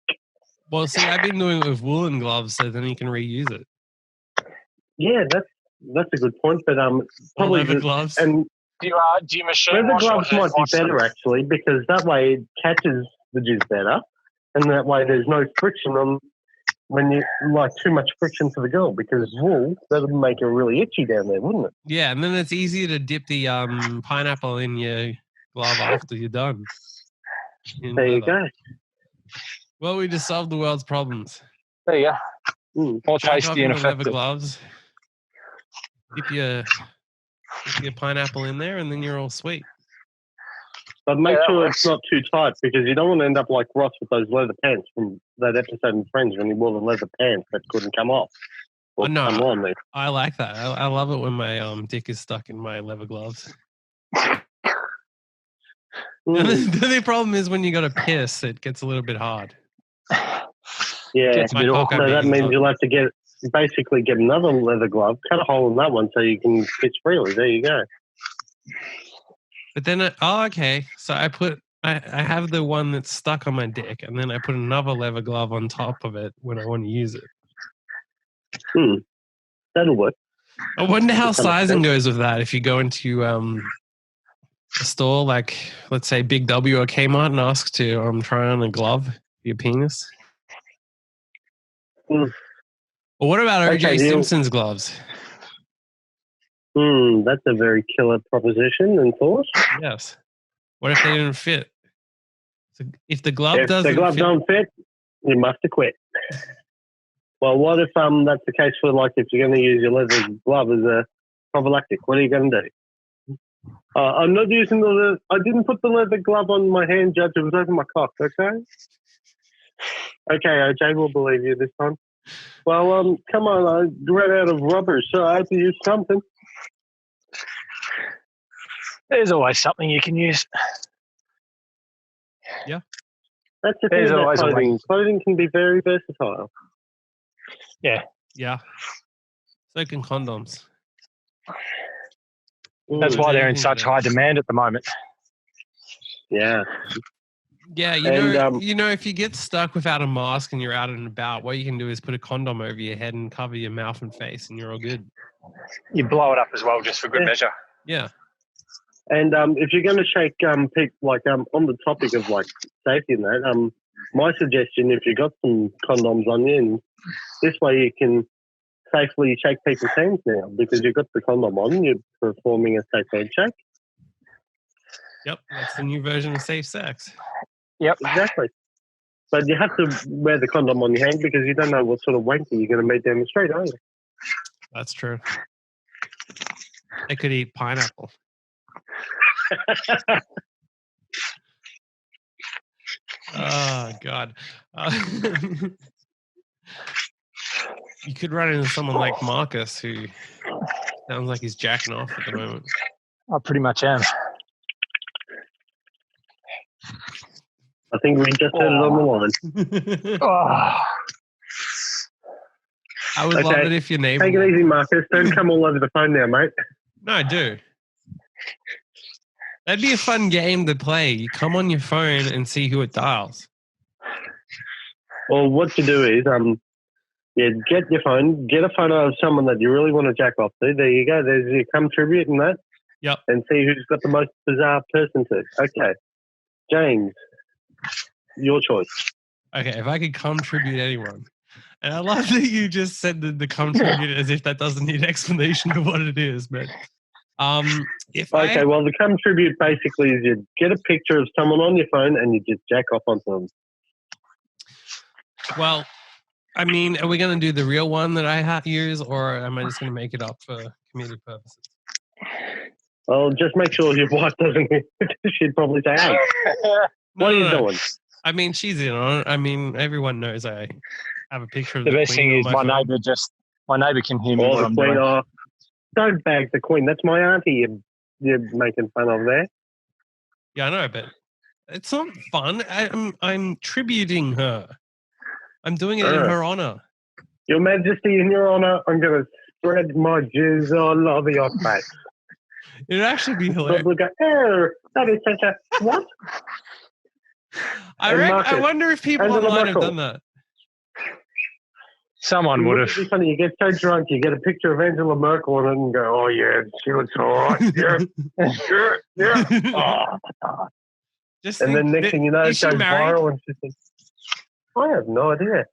Well, see, I've been doing it with woolen gloves, so then you can reuse it. Yeah, that's a good point, but probably leather gloves. And do you machine leather wash? gloves might be better actually, because that way it catches the jizz better, and that way there's no friction on when you like too much friction for the girl, because wool that would make her really itchy down there, wouldn't it? Yeah, and then it's easier to dip the pineapple in your glove after you're done. There you go. Well, we just solved the world's problems. There you go. More tasty and leather effective. Gloves. Dip your pineapple in there, and then you're all sweet. But make sure it's not too tight, because you don't want to end up like Ross with those leather pants from that episode in Friends when he wore the leather pants that couldn't come off. Oh, no, come on, I like that. I love it when my dick is stuck in my leather gloves. The problem is when you got to piss, it gets a little bit hard. Yeah, so that means you'll have to basically get another leather glove, cut a hole in that one so you can piss freely. There you go. But then, okay. So I have the one that's stuck on my dick, and then I put another leather glove on top of it when I want to use it. That'll work. I wonder how sizing goes with that. If you go into a store like, let's say, Big W or Kmart and ask to try on a glove for your penis. Or what about O.J. Simpson's gloves? That's a very killer proposition and thought. Yes. What if they didn't fit? So if the glove don't fit, you must have quit. Well, what if that's the case for like if you're going to use your leather glove as a prophylactic? What are you going to do? I'm not using I didn't put the leather glove on my hand, Judge. It was over my cock. Okay. Okay, OJ, we'll believe you this time. Well, come on, I ran out of rubber, so I had to use something. There's always something you can use. Yeah. That's the thing There's about always a clothing. link. Clothing can be very versatile. Yeah. So can condoms. That's why they're in such high demand at the moment. Yeah. Yeah, you know, if you get stuck without a mask and you're out and about, what you can do is put a condom over your head and cover your mouth and face, and you're all good. You blow it up as well, just for good measure. Yeah. And if you're going to shake people, on the topic of like safety and that, my suggestion, if you've got some condoms on you, and this way you can safely shake people's hands now because you've got the condom on, you're performing a safe handshake. Yep, that's the new version of safe sex. Yep, exactly. But you have to wear the condom on your hand because you don't know what sort of wanker you're going to meet down the street, are you? That's true. They could eat pineapple. Oh, God. You could run into someone like Marcus, who sounds like he's jacking off at the moment. I pretty much am. I think we just heard it on the line. I would love it if your neighbor... Take it easy, Marcus. Don't come all over the phone now, mate. No, I do. That'd be a fun game to play. You come on your phone and see who it dials. Well, what you do is, get your phone, get a photo of someone that you really want to jack off to. There you go. There's your come tribute and that. Yep. And see who's got the most bizarre person to. Okay. James, your choice. Okay, if I could come tribute anyone. And I love that you just said the come tribute as if that doesn't need explanation of what it is. But well, the come tribute basically is you get a picture of someone on your phone and you just jack off onto them. Well, I mean, are we going to do the real one that I use, or am I just going to make it up for comedic purposes? Well, just make sure your wife doesn't. She'd probably say, "Hey, what are you doing?" I mean, she's in on it. I mean, everyone knows I have a picture of the best Queen thing is my neighbour can hear me. Or the Queen. Oh, don't bag the Queen. That's my auntie. You're making fun of there. Yeah, I know, but it's not fun. I'm tributing her. I'm doing it in her honor. Your Majesty, in your honor, I'm going to spread my jizz all over your face. It'd actually be hilarious. We'll go, oh, that is such a what? I wonder if people online have done that. Someone would have. It'd be funny. You get so drunk, you get a picture of Angela Merkel and then go, "Oh yeah, she looks all right." Yeah. Oh. And then next thing you know, it goes viral, and she thinks, "I have no idea."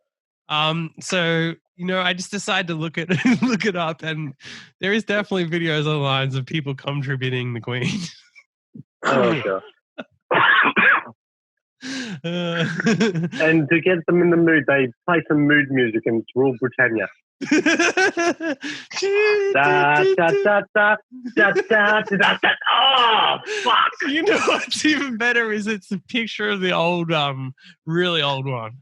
So I just decided to look it up, and there is definitely videos online of people contributing the Queen. Oh gosh. And to get them in the mood, they play some mood music and it's Rule Britannia. Oh, fuck. You know what's even better is it's a picture of the old, really old one.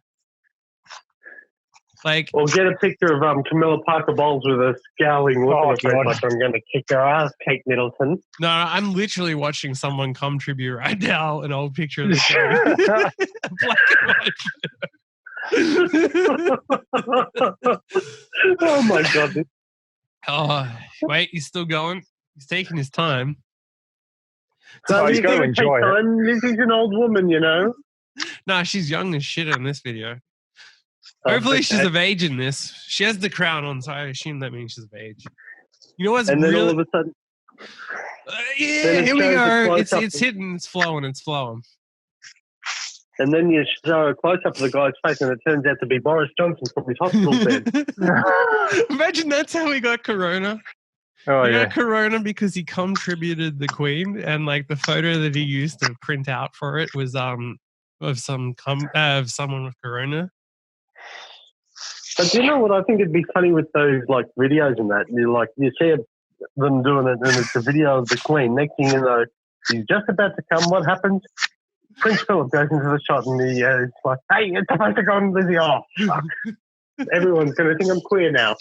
Or get a picture of Camilla Parker Bowles with a scowling look on her face like I'm going to kick her ass, Kate Middleton. No, I'm literally watching someone come tribute right now, an old picture of the Black and white. Oh my God. Oh, wait, he's still going? He's taking his time. So he's got to enjoy it. This is an old woman, No, she's young as shit in this video. Hopefully she's of age in this. She has the crown on, so I assume that means she's of age. You know what's and then all of a sudden... here we go. It's hitting, it's flowing. And then you show a close-up of the guy's face and it turns out to be Boris Johnson from his hospital bed. Imagine that's how he got corona. Oh, he got corona because he contributed the Queen, and the photo that he used to print out for it was of someone with corona. But you know what? I think it'd be funny with those videos and that. You see them doing it, and it's a video of the Queen. Next thing you know, he's just about to come. What happens? Prince Philip goes into the shot, and it's like, "Hey, it's supposed to go on Lizzie off." Everyone's going to think I'm queer now.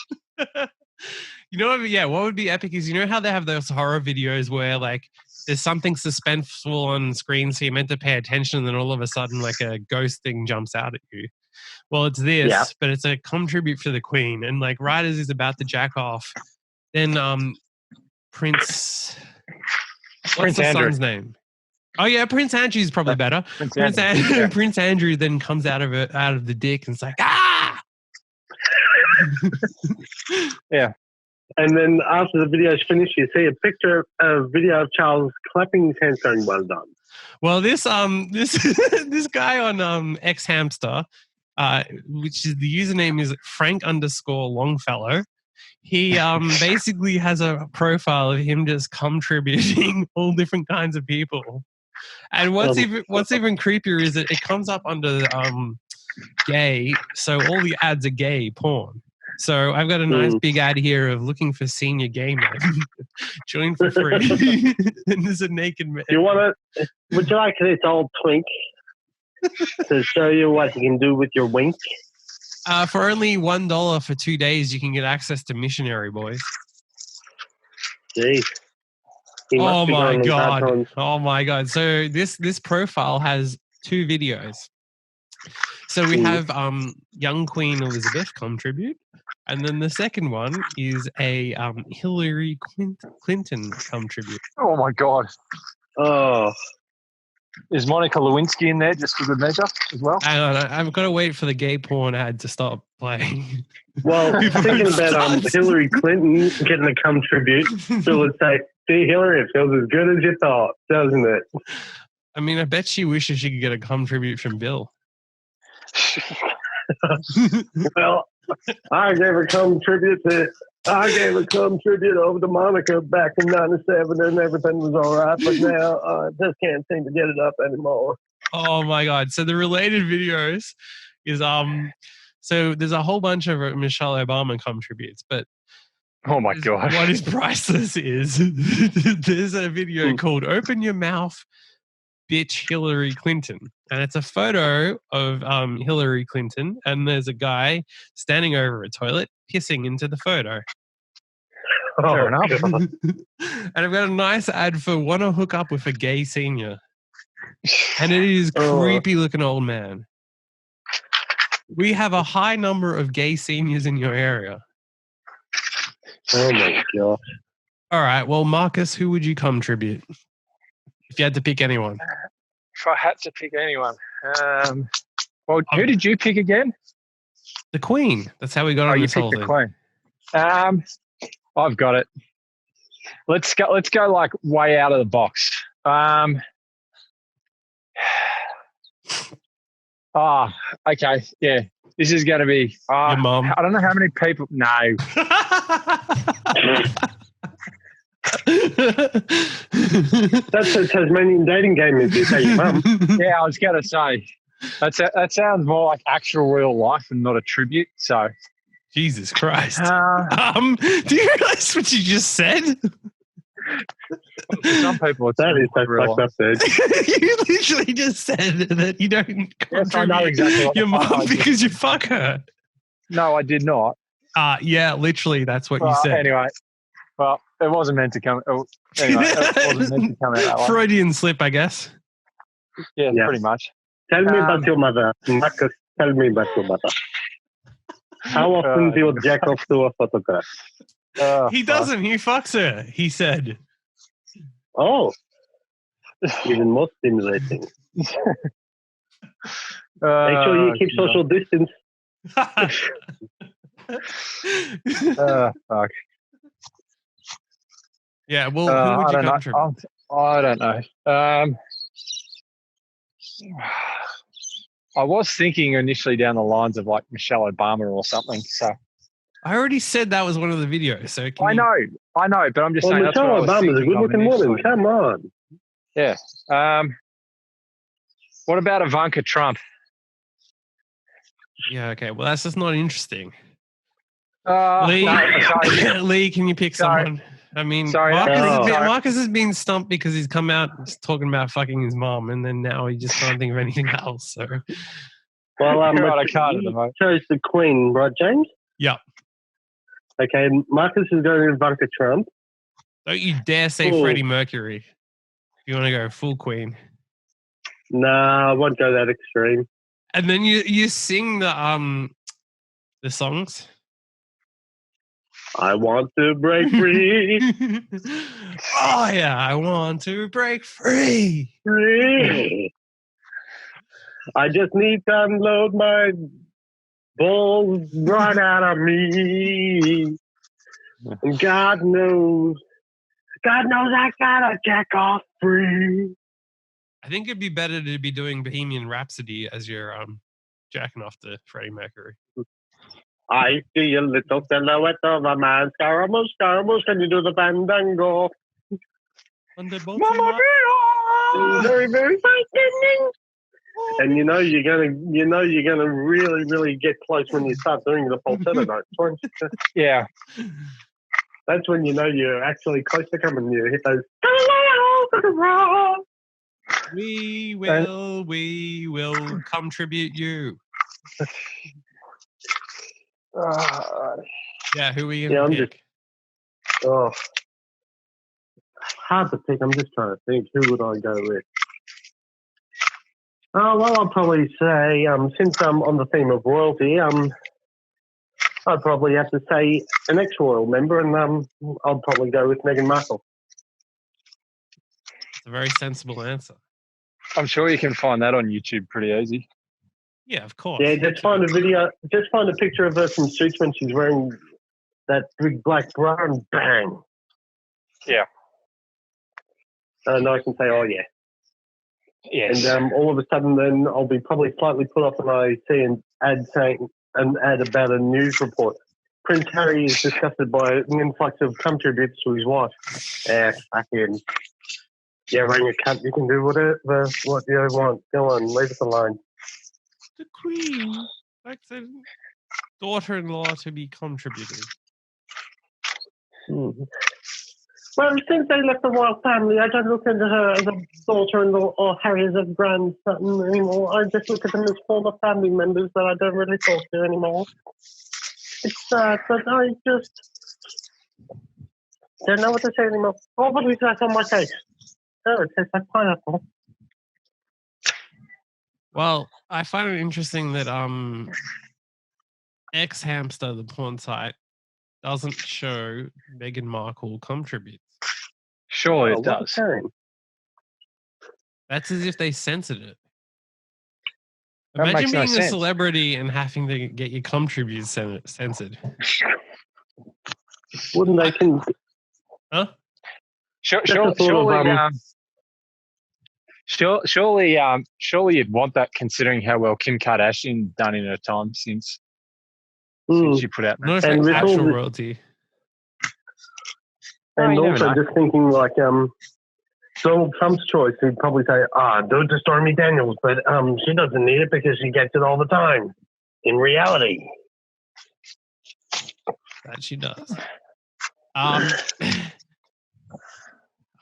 You know what? Yeah, what would be epic is, you know how they have those horror videos where like there's something suspenseful on screen, so you're meant to pay attention, and then all of a sudden like a ghost thing jumps out at you. Well, it's this, but it's a come tribute for the Queen, and like right as he's about to jack off, then Prince the Andrew. son's name? Oh yeah, Prince Andrew's probably better. Prince Andrew then comes out of the dick and it's like, ah. Yeah. And then after the video is finished, you see a video of Charles clapping his hands going, well done. Well, this this guy on X Hamster, which is the username is Frank_Longfellow. He basically has a profile of him just contributing all different kinds of people. And what's even creepier is that it comes up under gay, so all the ads are gay porn. So I've got a nice big ad here of looking for senior gay men. Join for free. And there's a naked man. Would you like this old twink to show you what you can do with your wink? For only $1 for 2 days, you can get access to Missionary Boys. Jeez. Oh my god! Oh my god! So this profile has 2 videos. So we have young Queen Elizabeth contribute, and then the second one is a Hillary Clinton contribute. Oh my god! Oh, is Monica Lewinsky in there just for good measure as well? Hang on, I've got to wait for the gay porn ad to stop playing. Well, thinking about Hillary Clinton getting a contribute, so would say, "See, Hillary, it feels as good as you thought, doesn't it?" I mean, I bet she wishes she could get a contribute from Bill. Well, I gave a contribute over to Monica back in '97, and everything was all right. But now I just can't seem to get it up anymore. Oh my god! So the related videos is so there's a whole bunch of Michelle Obama contributes, but oh my god, what is priceless is there's a video called "Open Your Mouth, Bitch Hillary Clinton," and it's a photo of Hillary Clinton, and there's a guy standing over a toilet pissing into the photo. Fair enough. And I've got a nice ad for "Want to hook up with a gay senior," and it is creepy looking old man. We have a high number of gay seniors in your area. Oh my god! All right, well, Marcus, who would you contribute if you had to pick anyone? If I had to pick anyone, well, who did you pick again? The Queen. That's how we got on this whole thing. Queen. I've got it. Let's go like way out of the box. Okay, yeah. This is going to be. Your mom. I don't know how many people. No. That's a Tasmanian dating game, is it? Your mum. Yeah, I was going to say that sounds more like actual real life and not a tribute. So, Jesus Christ! Do you realize what you just said? For some people, it's that is so fucked up, dude. You literally just said that you don't yes, I know exactly what your mom because you fuck her. No, I did not. Yeah, literally, that's what you said. Anyway, well, it wasn't meant to come. Anyway, it wasn't meant to come out that way. Freudian slip, I guess. Yeah, pretty much. Tell me about your mother, Marcus. Tell me about your mother. How often do you jack off to a photograph? He doesn't. He fucks her. He said. Oh, even more stimulating. Make sure you keep social distance. Fuck. Yeah, well, who would you contribute? I don't know. I was thinking initially down the lines of like Michelle Obama or something. So I already said that was one of the videos. So I know, but I'm just saying. Michelle Obama's a good-looking woman. Come on. Yeah. What about Ivanka Trump? Yeah. Okay. Well, that's just not interesting. Lee, Lee, can you pick someone? I mean, Marcus is being stumped because he's come out talking about fucking his mom, and then now he just can't think of anything else. So, well, I chose the Queen, right, James? Yeah. Okay, Marcus is going to Ivanka Trump. Don't you dare say Freddie Mercury. If you want to go full Queen. Nah, I won't go that extreme. And then you sing the songs. I want to break free. Oh yeah, I want to break free. Free. I just need to unload my balls right out of me. And God knows I gotta jack off free. I think it'd be better to be doing Bohemian Rhapsody as your jacking off to Freddie Mercury. I see a little silhouette of a man. Scaramouche, Scaramouche, can you do the fandango? Mamma mia! Very, very frightening. And you know you're gonna really, really get close when you start doing the falsetto notes. Yeah. That's when you know you're actually close to coming. You hit those. We will contribute you. Yeah, who are you gonna pick? Hard to pick. I'm just trying to think. Who would I go with? Oh well, I'll probably say since I'm on the theme of royalty, I'd probably have to say an ex-royal member, and I'll probably go with Meghan Markle. It's a very sensible answer. I'm sure you can find that on YouTube pretty easy. Yeah, of course. Yeah, just find a video. Just find a picture of her from Suits when she's wearing that big black bra, and bang. Yeah. And I can say, oh yeah. Yes. And all of a sudden, then I'll be probably slightly put off when I see an ad about a news report. Prince Harry is disgusted by an influx of cum tributes to his wife. Fucking. Yeah, ring a cunt. You can do whatever what you want. Go on, leave us alone. The Queen likes a daughter-in-law to be contributing. Well, since they left the royal family, I don't look at her as a daughter-in-law or Harry as a grandson anymore. I just look at them as former family members that I don't really talk to anymore. It's sad, but I just don't know what to say anymore. Oh, what is that on my face? Oh, it tastes like pineapple. Well, I find it interesting that X Hamster, the porn site, doesn't show Meghan Markle contributes. Surely it does. That's as if they censored it. That Imagine being no a sense. celebrity and having to get your contributes censored. Wouldn't they? Huh? Surely you'd want that, considering how well Kim Kardashian done in her time since she put out. Not if it's actual royalty. And also just thinking like Donald Trump's choice, he'd probably say, do it to Stormy Daniels, but she doesn't need it because she gets it all the time. In reality. That she does.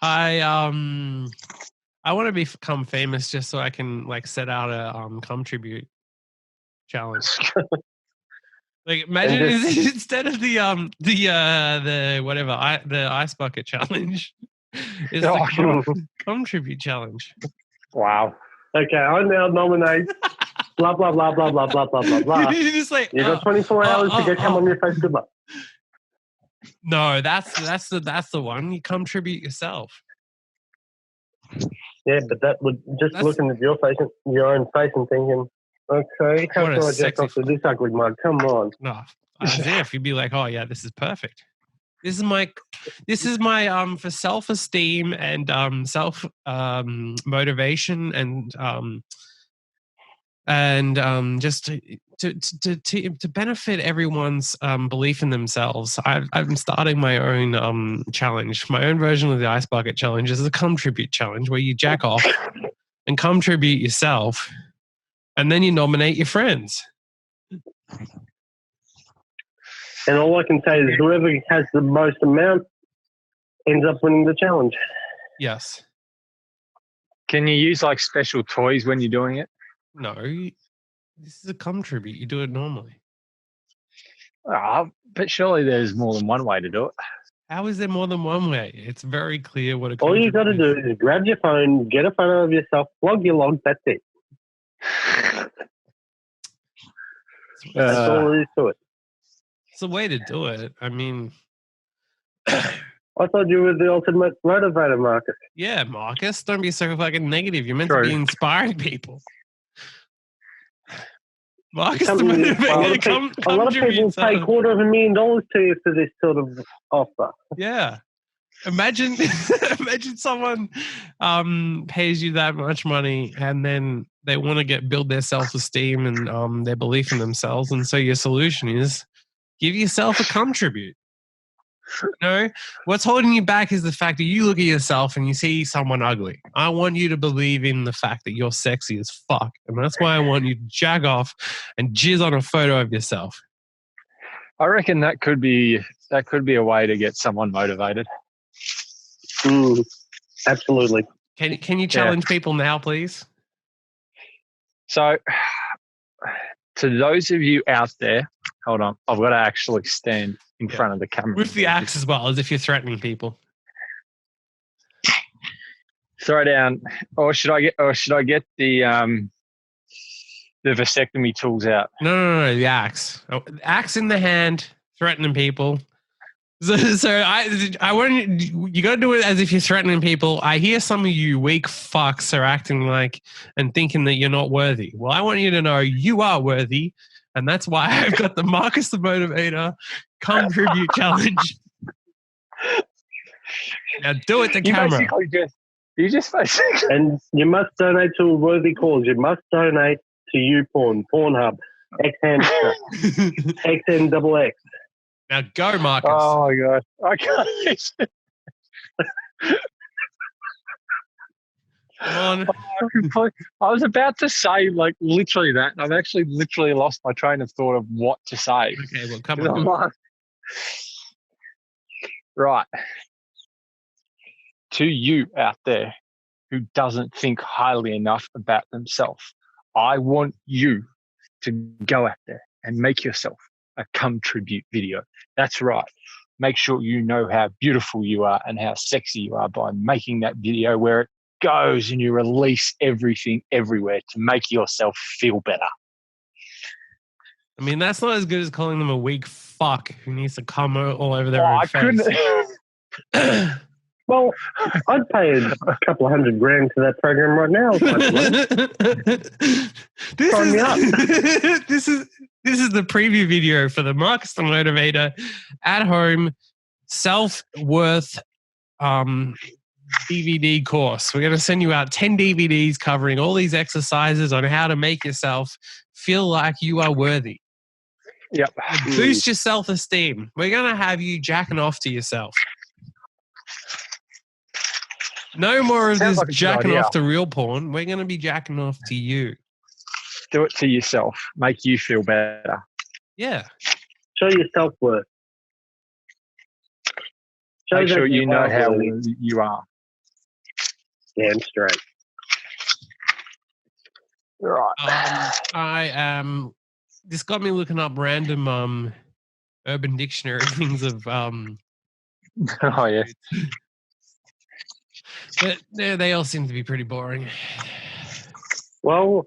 I want to become famous just so I can like set out a contribute challenge. Like imagine instead of the ice bucket challenge is the contribute challenge. Wow. Okay, I now nominate blah blah blah blah blah blah blah blah blah. You're just like, you got 24 hours to get cum on your face. Good luck. No, that's the one. You contribute yourself. Yeah, but that would just looking at your face, your own face, and thinking, okay, how can I jack off to this ugly mug? Come on. No, as if you'd be like, oh yeah, this is perfect. This is my for self-esteem and self motivation and just to benefit everyone's belief in themselves. I'm starting my own challenge. My own version of the ice bucket challenge is the contribute challenge, where you jack off and contribute yourself, and then you nominate your friends. And all I can say is whoever has the most amount ends up winning the challenge. Yes. Can you use like special toys when you're doing it? No. This is a contribute. You do it normally. But surely there's more than one way to do it. How is there more than one way? It's very clear what a All you got to do is grab your phone, get a photo of yourself, plug your log. That's it. That's all there is to it. It's a way to do it. I mean, I thought you were the ultimate motivator, Marcus. Yeah, Marcus, don't be so fucking negative. You're meant to be inspiring people. Marcus, the motivator, a lot of people pay $250,000 to you for this sort of offer. Yeah. Imagine someone pays you that much money and then they want to build their self-esteem and their belief in themselves. And so your solution is give yourself a contribute. You know, what's holding you back is the fact that you look at yourself and you see someone ugly. I want you to believe in the fact that you're sexy as fuck. And that's why I want you to jag off and jizz on a photo of yourself. I reckon that could be a way to get someone motivated. Absolutely. Can you challenge people now, please? So, to those of you out there, hold on, I've got to actually stand in front of the camera with the axe as well, as if you're threatening people. Throw down, or should I get the vasectomy tools out? No, the axe. Axe in the hand, threatening people. So I want you got to do it as if you're threatening people. I hear some of you weak fucks are acting like and thinking that you're not worthy. Well, I want you to know you are worthy, and that's why I've got the Marcus the Motivator Contribute Challenge. Now do it to camera. And you must donate to a worthy cause. You must donate to YouPorn, Pornhub, X-Hamster, XNXX. Now go, Marcus. Oh my God. I can't. Come on. I was about to say like literally that, and I've actually literally lost my train of thought of what to say. Okay, well, come on. Right. To you out there who doesn't think highly enough about themselves, I want you to go out there and make yourself a contribute video. That's right. Make sure you know how beautiful you are and how sexy you are by making that video where it goes and you release everything everywhere to make yourself feel better. I mean, that's not as good as calling them a weak fuck who needs to come all over their own face. Well, I'd pay a couple of $100,000 to that program right now. This is the preview video for the Marcus the Motivator at home self-worth DVD course. We're going to send you out 10 DVDs covering all these exercises on how to make yourself feel like you are worthy. Yep. Boost your self-esteem. We're going to have you jacking off to yourself. No more of this jacking off to real porn. We're going to be jacking off to you. Do it to yourself. Make you feel better. Yeah. Show your self-worth. Make sure you know how you are. Damn straight. Right. This got me looking up random Urban Dictionary things of oh yeah. But they all seem to be pretty boring. Well,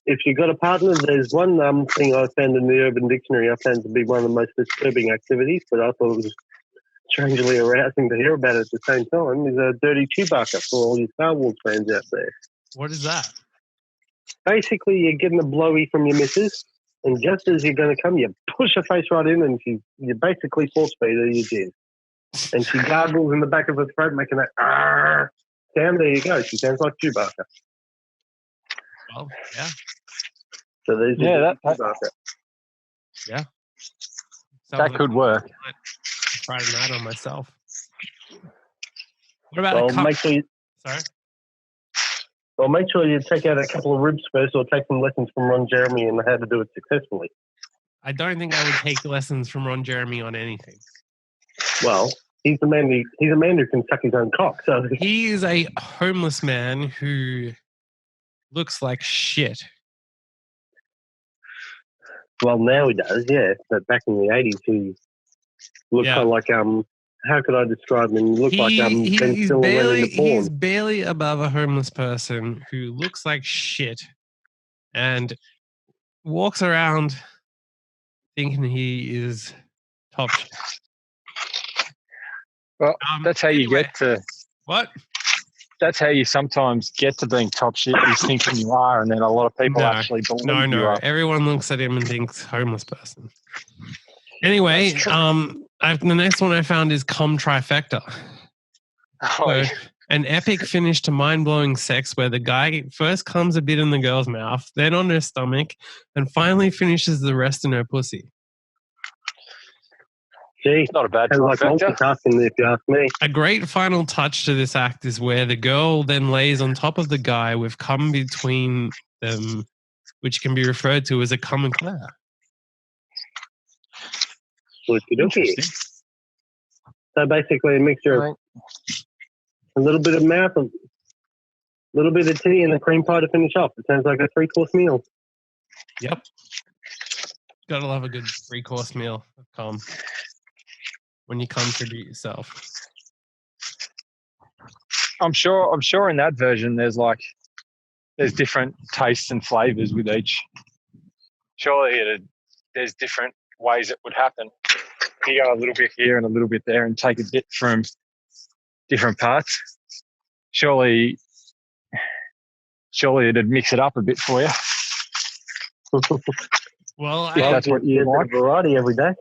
if you've got a partner, there's one thing I found in the Urban Dictionary I found to be one of the most disturbing activities, but I thought it was strangely arousing to hear about it at the same time, is a dirty Chewbacca for all you Star Wars fans out there. What is that? Basically, you're getting a blowy from your missus, and just as you're going to come, you push her face right in, and you basically force feed her your jizz. And she gargles in the back of her throat, making that sound. There you go. She sounds like Chewbacca. Well, yeah. So there's Chewbacca. Yeah. That could work. Try that on myself. What about make sure you, Sorry? Well, make sure you check out a couple of ribs first, or take some lessons from Ron Jeremy on how to do it successfully. I don't think I would take lessons from Ron Jeremy on anything. Well, he's a man who can suck his own cock. So he is a homeless man who looks like shit. Well, now he does, yeah. But back in the 80s, he looked kind of like, how could I describe him? He looked like Ben Stiller went into porn. He's barely above a homeless person who looks like shit and walks around thinking he is top shit. Well, that's how you get to... What? That's how you sometimes get to being top shit, is thinking you are, and then a lot of people actually believe you are. Everyone looks at him and thinks homeless person. Anyway, the next one I found is cum trifecta. So, an epic finish to mind-blowing sex where the guy first comes a bit in the girl's mouth, then on her stomach, and finally finishes the rest in her pussy. Gee, not a bad multitasking, if you ask me. A great final touch to this act is where the girl then lays on top of the guy with cum between them, which can be referred to as a cum eclair. So basically a mixture of a little bit of mouth, a little bit of tea, and a cream pie to finish off. It sounds like a 3-course meal. Yep. Gotta love a good 3-course meal of cum when you contribute yourself. I'm sure in that version there's different tastes and flavors with each. Surely there's different ways it would happen. You go a little bit here and a little bit there and take a bit from different parts. Surely it'd mix it up a bit for you. Well, if that's what you like. Variety every day.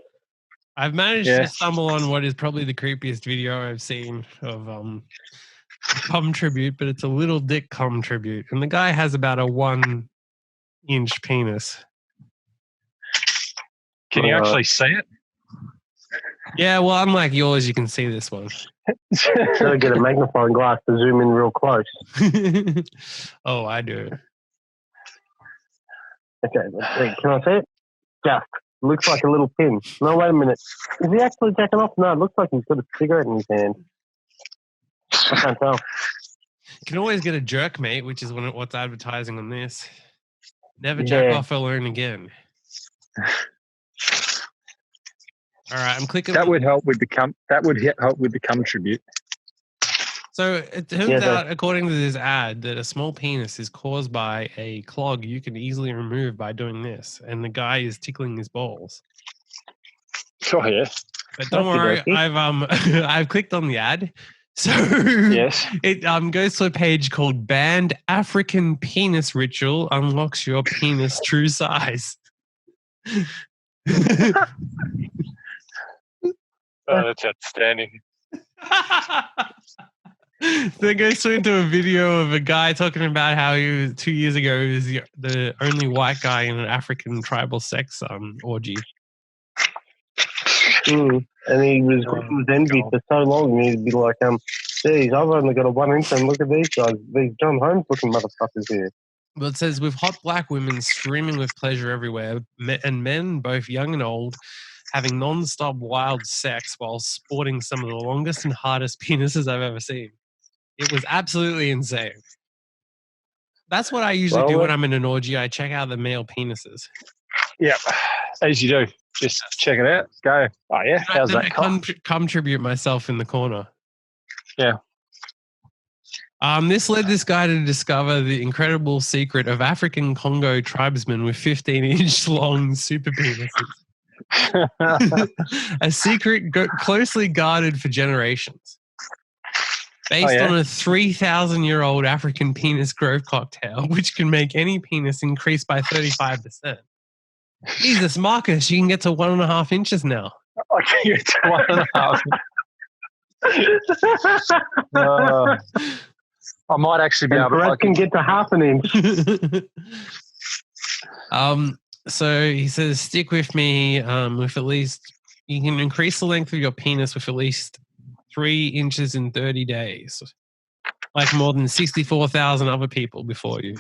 I've managed to stumble on what is probably the creepiest video I've seen of cum tribute, but it's a little dick cum tribute, and the guy has about a 1-inch penis. Can you actually see it? Yeah, well, unlike yours, you can see this one. Gotta get a magnifying glass to zoom in real close. Oh, I do. Okay, let's see. Can I see it? Just looks like a little pin. No, wait a minute. Is he actually jacking off? No, it looks like he's got a cigarette in his hand. I can't tell. You can always get a jerk, mate, which is what's advertising on this. Never jack off alone again. All right, I'm clicking. That would help with the cum. That would help with the cum tribute. So it turns out, according to this ad, that a small penis is caused by a clog you can easily remove by doing this, and the guy is tickling his balls. Oh yeah. But don't worry, I've clicked on the ad. So it goes to a page called Banned African Penis Ritual Unlocks Your Penis True Size. Oh, that's outstanding. So it goes into a video of a guy talking about how he was 2 years ago he was the only white guy in an African tribal sex orgy. And he was envied for so long. He'd be like, geez, I've only got a 1 inch, and look at these guys, these John Holmes looking motherfuckers here. Well, it says, with hot black women screaming with pleasure everywhere, and men, both young and old, having non-stop wild sex while sporting some of the longest and hardest penises I've ever seen. It was absolutely insane. That's what I usually do when I'm in an orgy. I check out the male penises. Yeah, as you do. Just check it out. Go. Oh, yeah. How's that? Contribute myself in the corner. Yeah. This led this guy to discover the incredible secret of African Congo tribesmen with 15-inch long super penises. A secret closely guarded for generations. Based on a 3,000-year-old African penis growth cocktail, which can make any penis increase by 35%. Jesus, Marcus, you can get to 1.5 inches now. I can get to 1.5. I might actually be able to. I can get to 0.5 inch. So he says, stick with me with at least, you can increase the length of your penis with at least 3 inches in 30 days. Like more than 64,000 other people before you.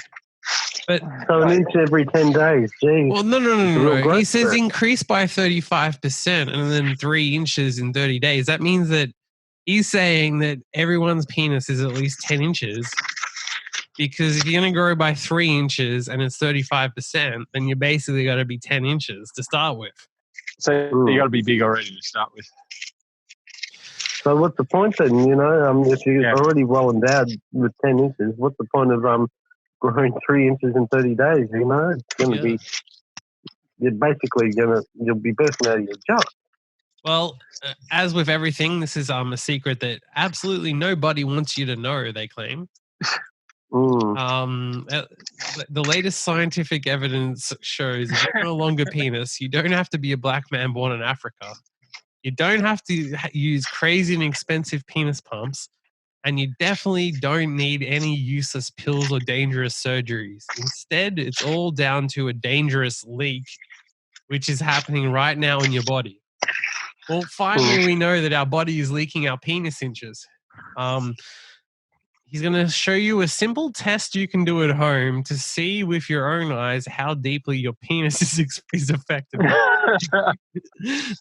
But, so an inch every 10 days. Jeez. Well, no. He says increase by 35% and then 3 inches in 30 days. That means that he's saying that everyone's penis is at least 10 inches Because if you're going to grow by 3 inches and it's 35%, then you basically got to be 10 inches to start with. So you got to be big already to start with. So what's the point then? If you're already well endowed with 10 inches, what's the point of growing 3 inches in 30 days? It's going to be, you're basically you'll be bursting out of your junk. Well, as with everything, this is a secret that absolutely nobody wants you to know, they claim. The latest scientific evidence shows if you're no longer penis, you don't have to be a black man born in Africa. You don't have to use crazy and expensive penis pumps, and you definitely don't need any useless pills or dangerous surgeries. Instead, it's all down to a dangerous leak, which is happening right now in your body. Well, finally, we know that our body is leaking our penis inches. He's going to show you a simple test you can do at home to see with your own eyes how deeply your penis is affected.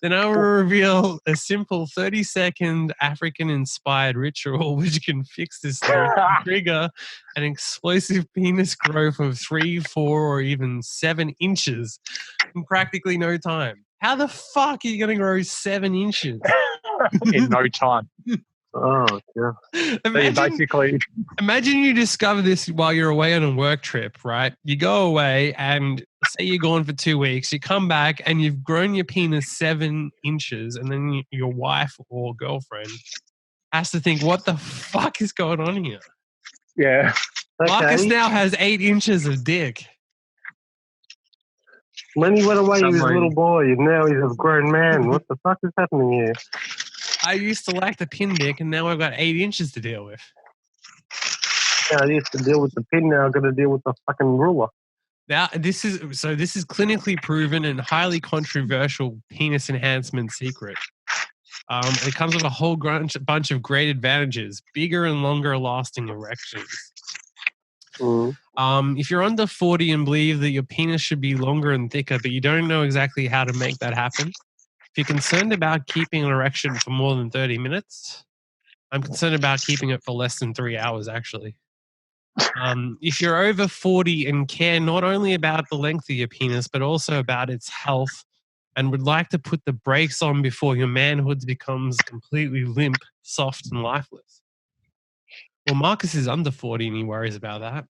Then I will reveal a simple 30-second African-inspired ritual which can fix this leak and trigger an explosive penis growth of 3, 4, or even 7 inches in practically no time. How the fuck are you going to grow 7 inches? In no time. Oh, yeah. Imagine you discover this while you're away on a work trip, right? You go away and say you're gone for 2 weeks. You come back and you've grown your penis 7 inches, and then your wife or girlfriend has to think, what the fuck is going on here? Yeah. Okay. Marcus now has 8 inches of dick. When he went away, he was a little boy, and now he's a grown man. What the fuck is happening here? I used to like the pin dick, and now I've got 8 inches to deal with. Yeah, I used to deal with the pin, now I've got to deal with the fucking ruler. Now, this is clinically proven and highly controversial penis enhancement secret. It comes with a whole bunch of great advantages, bigger and longer lasting erections. If you're under 40 and believe that your penis should be longer and thicker, but you don't know exactly how to make that happen, if you're concerned about keeping an erection for more than 30 minutes, I'm concerned about keeping it for less than 3 hours, actually. If you're over 40 and care not only about the length of your penis, but also about its health, and would like to put the brakes on before your manhood becomes completely limp, soft, and lifeless. Well, Marcus is under 40 and he worries about that.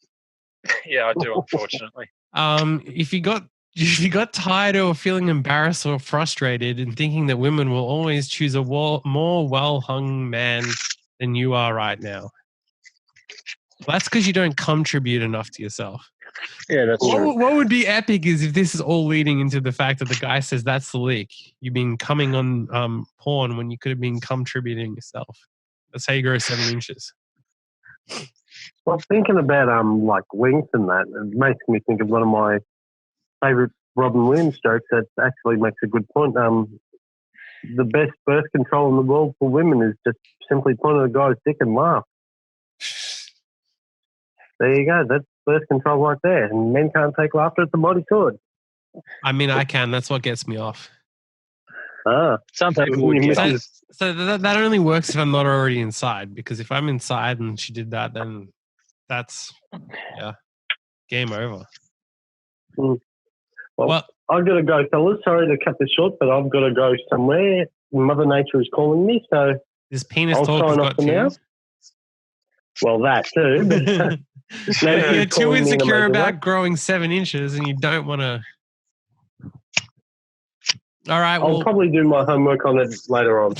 Yeah, I do, unfortunately. If you got tired or feeling embarrassed or frustrated and thinking that women will always choose a more well-hung man than you are right now, well, that's because you don't contribute enough to yourself. Yeah, that's true. What would be epic is if this is all leading into the fact that the guy says that's the leak. You've been coming on porn when you could have been contributing yourself. That's how you grow 7 inches. Well, thinking about like length and that, it makes me think of one of my favourite Robin Williams jokes that actually makes a good point. The best birth control in the world for women is just simply point at a guy's dick and laugh. There you go. That's birth control right there. And men can't take laughter at the body could. I mean, I can. That's what gets me off. Some people would get off. So that only works if I'm not already inside. Because if I'm inside and she did that, then that's game over. Well, I've got to go, fellas. Sorry to cut this short, but I've got to go somewhere. Mother Nature is calling me, so this penis I'll talk sign has off got for now. Well, that too. You're too insecure about growing 7 inches, and you don't want to. All right. I'll probably do my homework on it later on.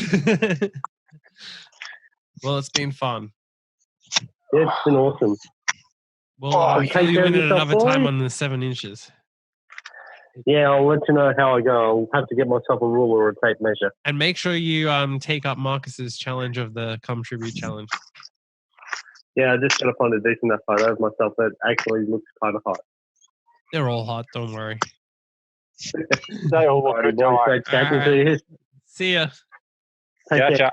Well, it's been fun. Yeah, it's been awesome. Well, I'll fill you in at another time on the 7 inches. Yeah, I'll let you know how I go. I'll have to get myself a ruler or a tape measure. And make sure you take up Marcus's challenge of the Come Tribute Challenge. Yeah, I just got to find a decent enough photo of myself that actually looks kind of hot. They're all hot, don't worry. They all look good. Great chatting to you. See ya. Gotcha.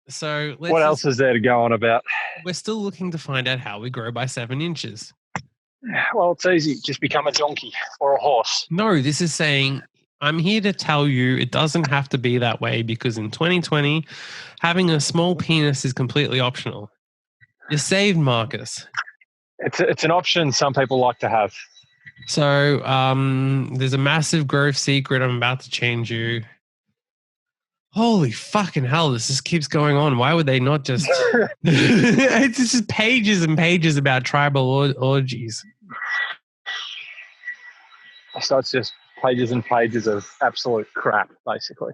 So what else is there to go on about? We're still looking to find out how we grow by 7 inches. Well, it's easy. Just become a donkey or a horse. No, this is saying I'm here to tell you it doesn't have to be that way because in 2020, having a small penis is completely optional. You're saved, Marcus. It's an option some people like to have. So there's a massive growth secret I'm about to change you. Holy fucking hell, this just keeps going on. Why would they not just... It's just pages and pages about tribal orgies. So it's just pages and pages of absolute crap, basically.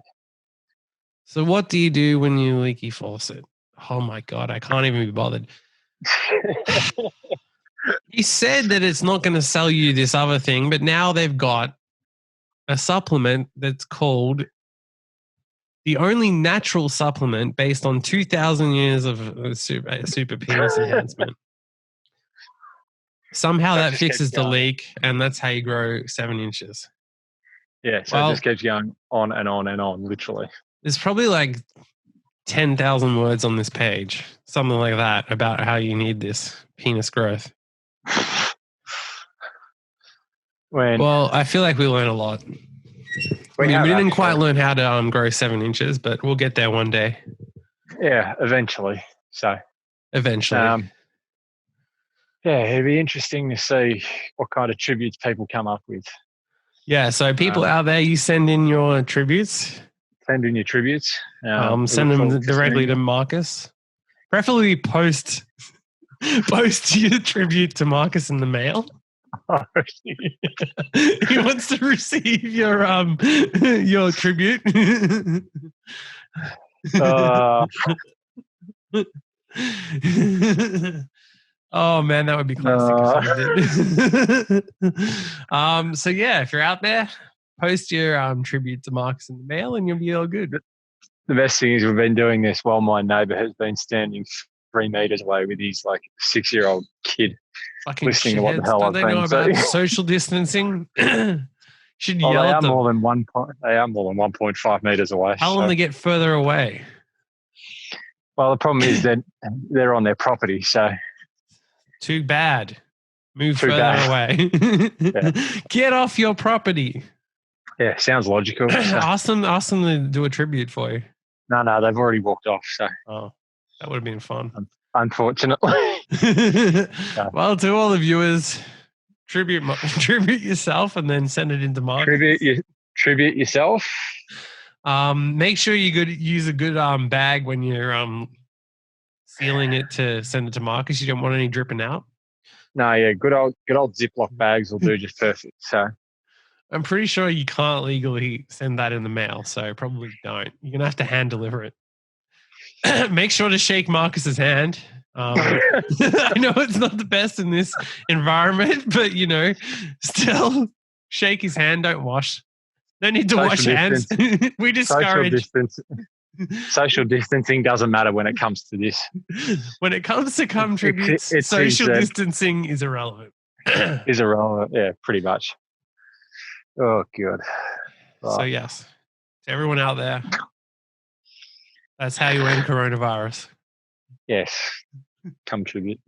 So what do you do when you leaky faucet? Oh my God, I can't even be bothered. He said that it's not going to sell you this other thing, but now they've got a supplement that's called the only natural supplement based on 2,000 years of super penis enhancement. Somehow that fixes the leak, and that's how you grow 7 inches. Yeah, so it just keeps going on and on and on, literally. There's probably like 10,000 words on this page, something like that, about how you need this penis growth. Well, I feel like we learn a lot. We didn't quite learn how to grow 7 inches, but we'll get there one day. Yeah, eventually. Eventually. Yeah, it'd be interesting to see what kind of tributes people come up with. Yeah, so people out there, you send in your tributes. Send in your tributes. Send them directly to Marcus. Preferably post your tribute to Marcus in the mail. He wants to receive your tribute. Oh man, that would be classic. So yeah, if you're out there, post your tribute to Marcus in the mail, and you'll be all good. The best thing is we've been doing this while my neighbour has been standing 3 meters away with his 6-year-old kid, fucking listening to what the hell Don't I've they know been about social distancing? Should well, yell they at are them. more than 1.5 meters away. Tell them to get further away. Well, the problem is that they're on their property, so too bad. Move further away. Yeah. Get off your property. Yeah, sounds logical. So. Ask them to do a tribute for you. No, they've already walked off. So, that would have been fun. Unfortunately. Well, to all the viewers, tribute yourself and then send it into Marcus. Tribute yourself. Make sure you use a good bag when you're sealing it to send it to Marcus. You don't want any dripping out. No, yeah, good old Ziploc bags will do just perfect. So I'm pretty sure you can't legally send that in the mail, so probably don't. You're gonna have to hand deliver it. Make sure to shake Marcus's hand. I know it's not the best in this environment, but still shake his hand. Don't wash. No need to wash hands. We discourage. Social distancing doesn't matter when it comes to this. When it comes to cum tributes, social distancing is irrelevant. Is irrelevant, yeah, pretty much. Oh, good. Right. So, yes, to everyone out there, that's how you end coronavirus. Yes, cum tribute.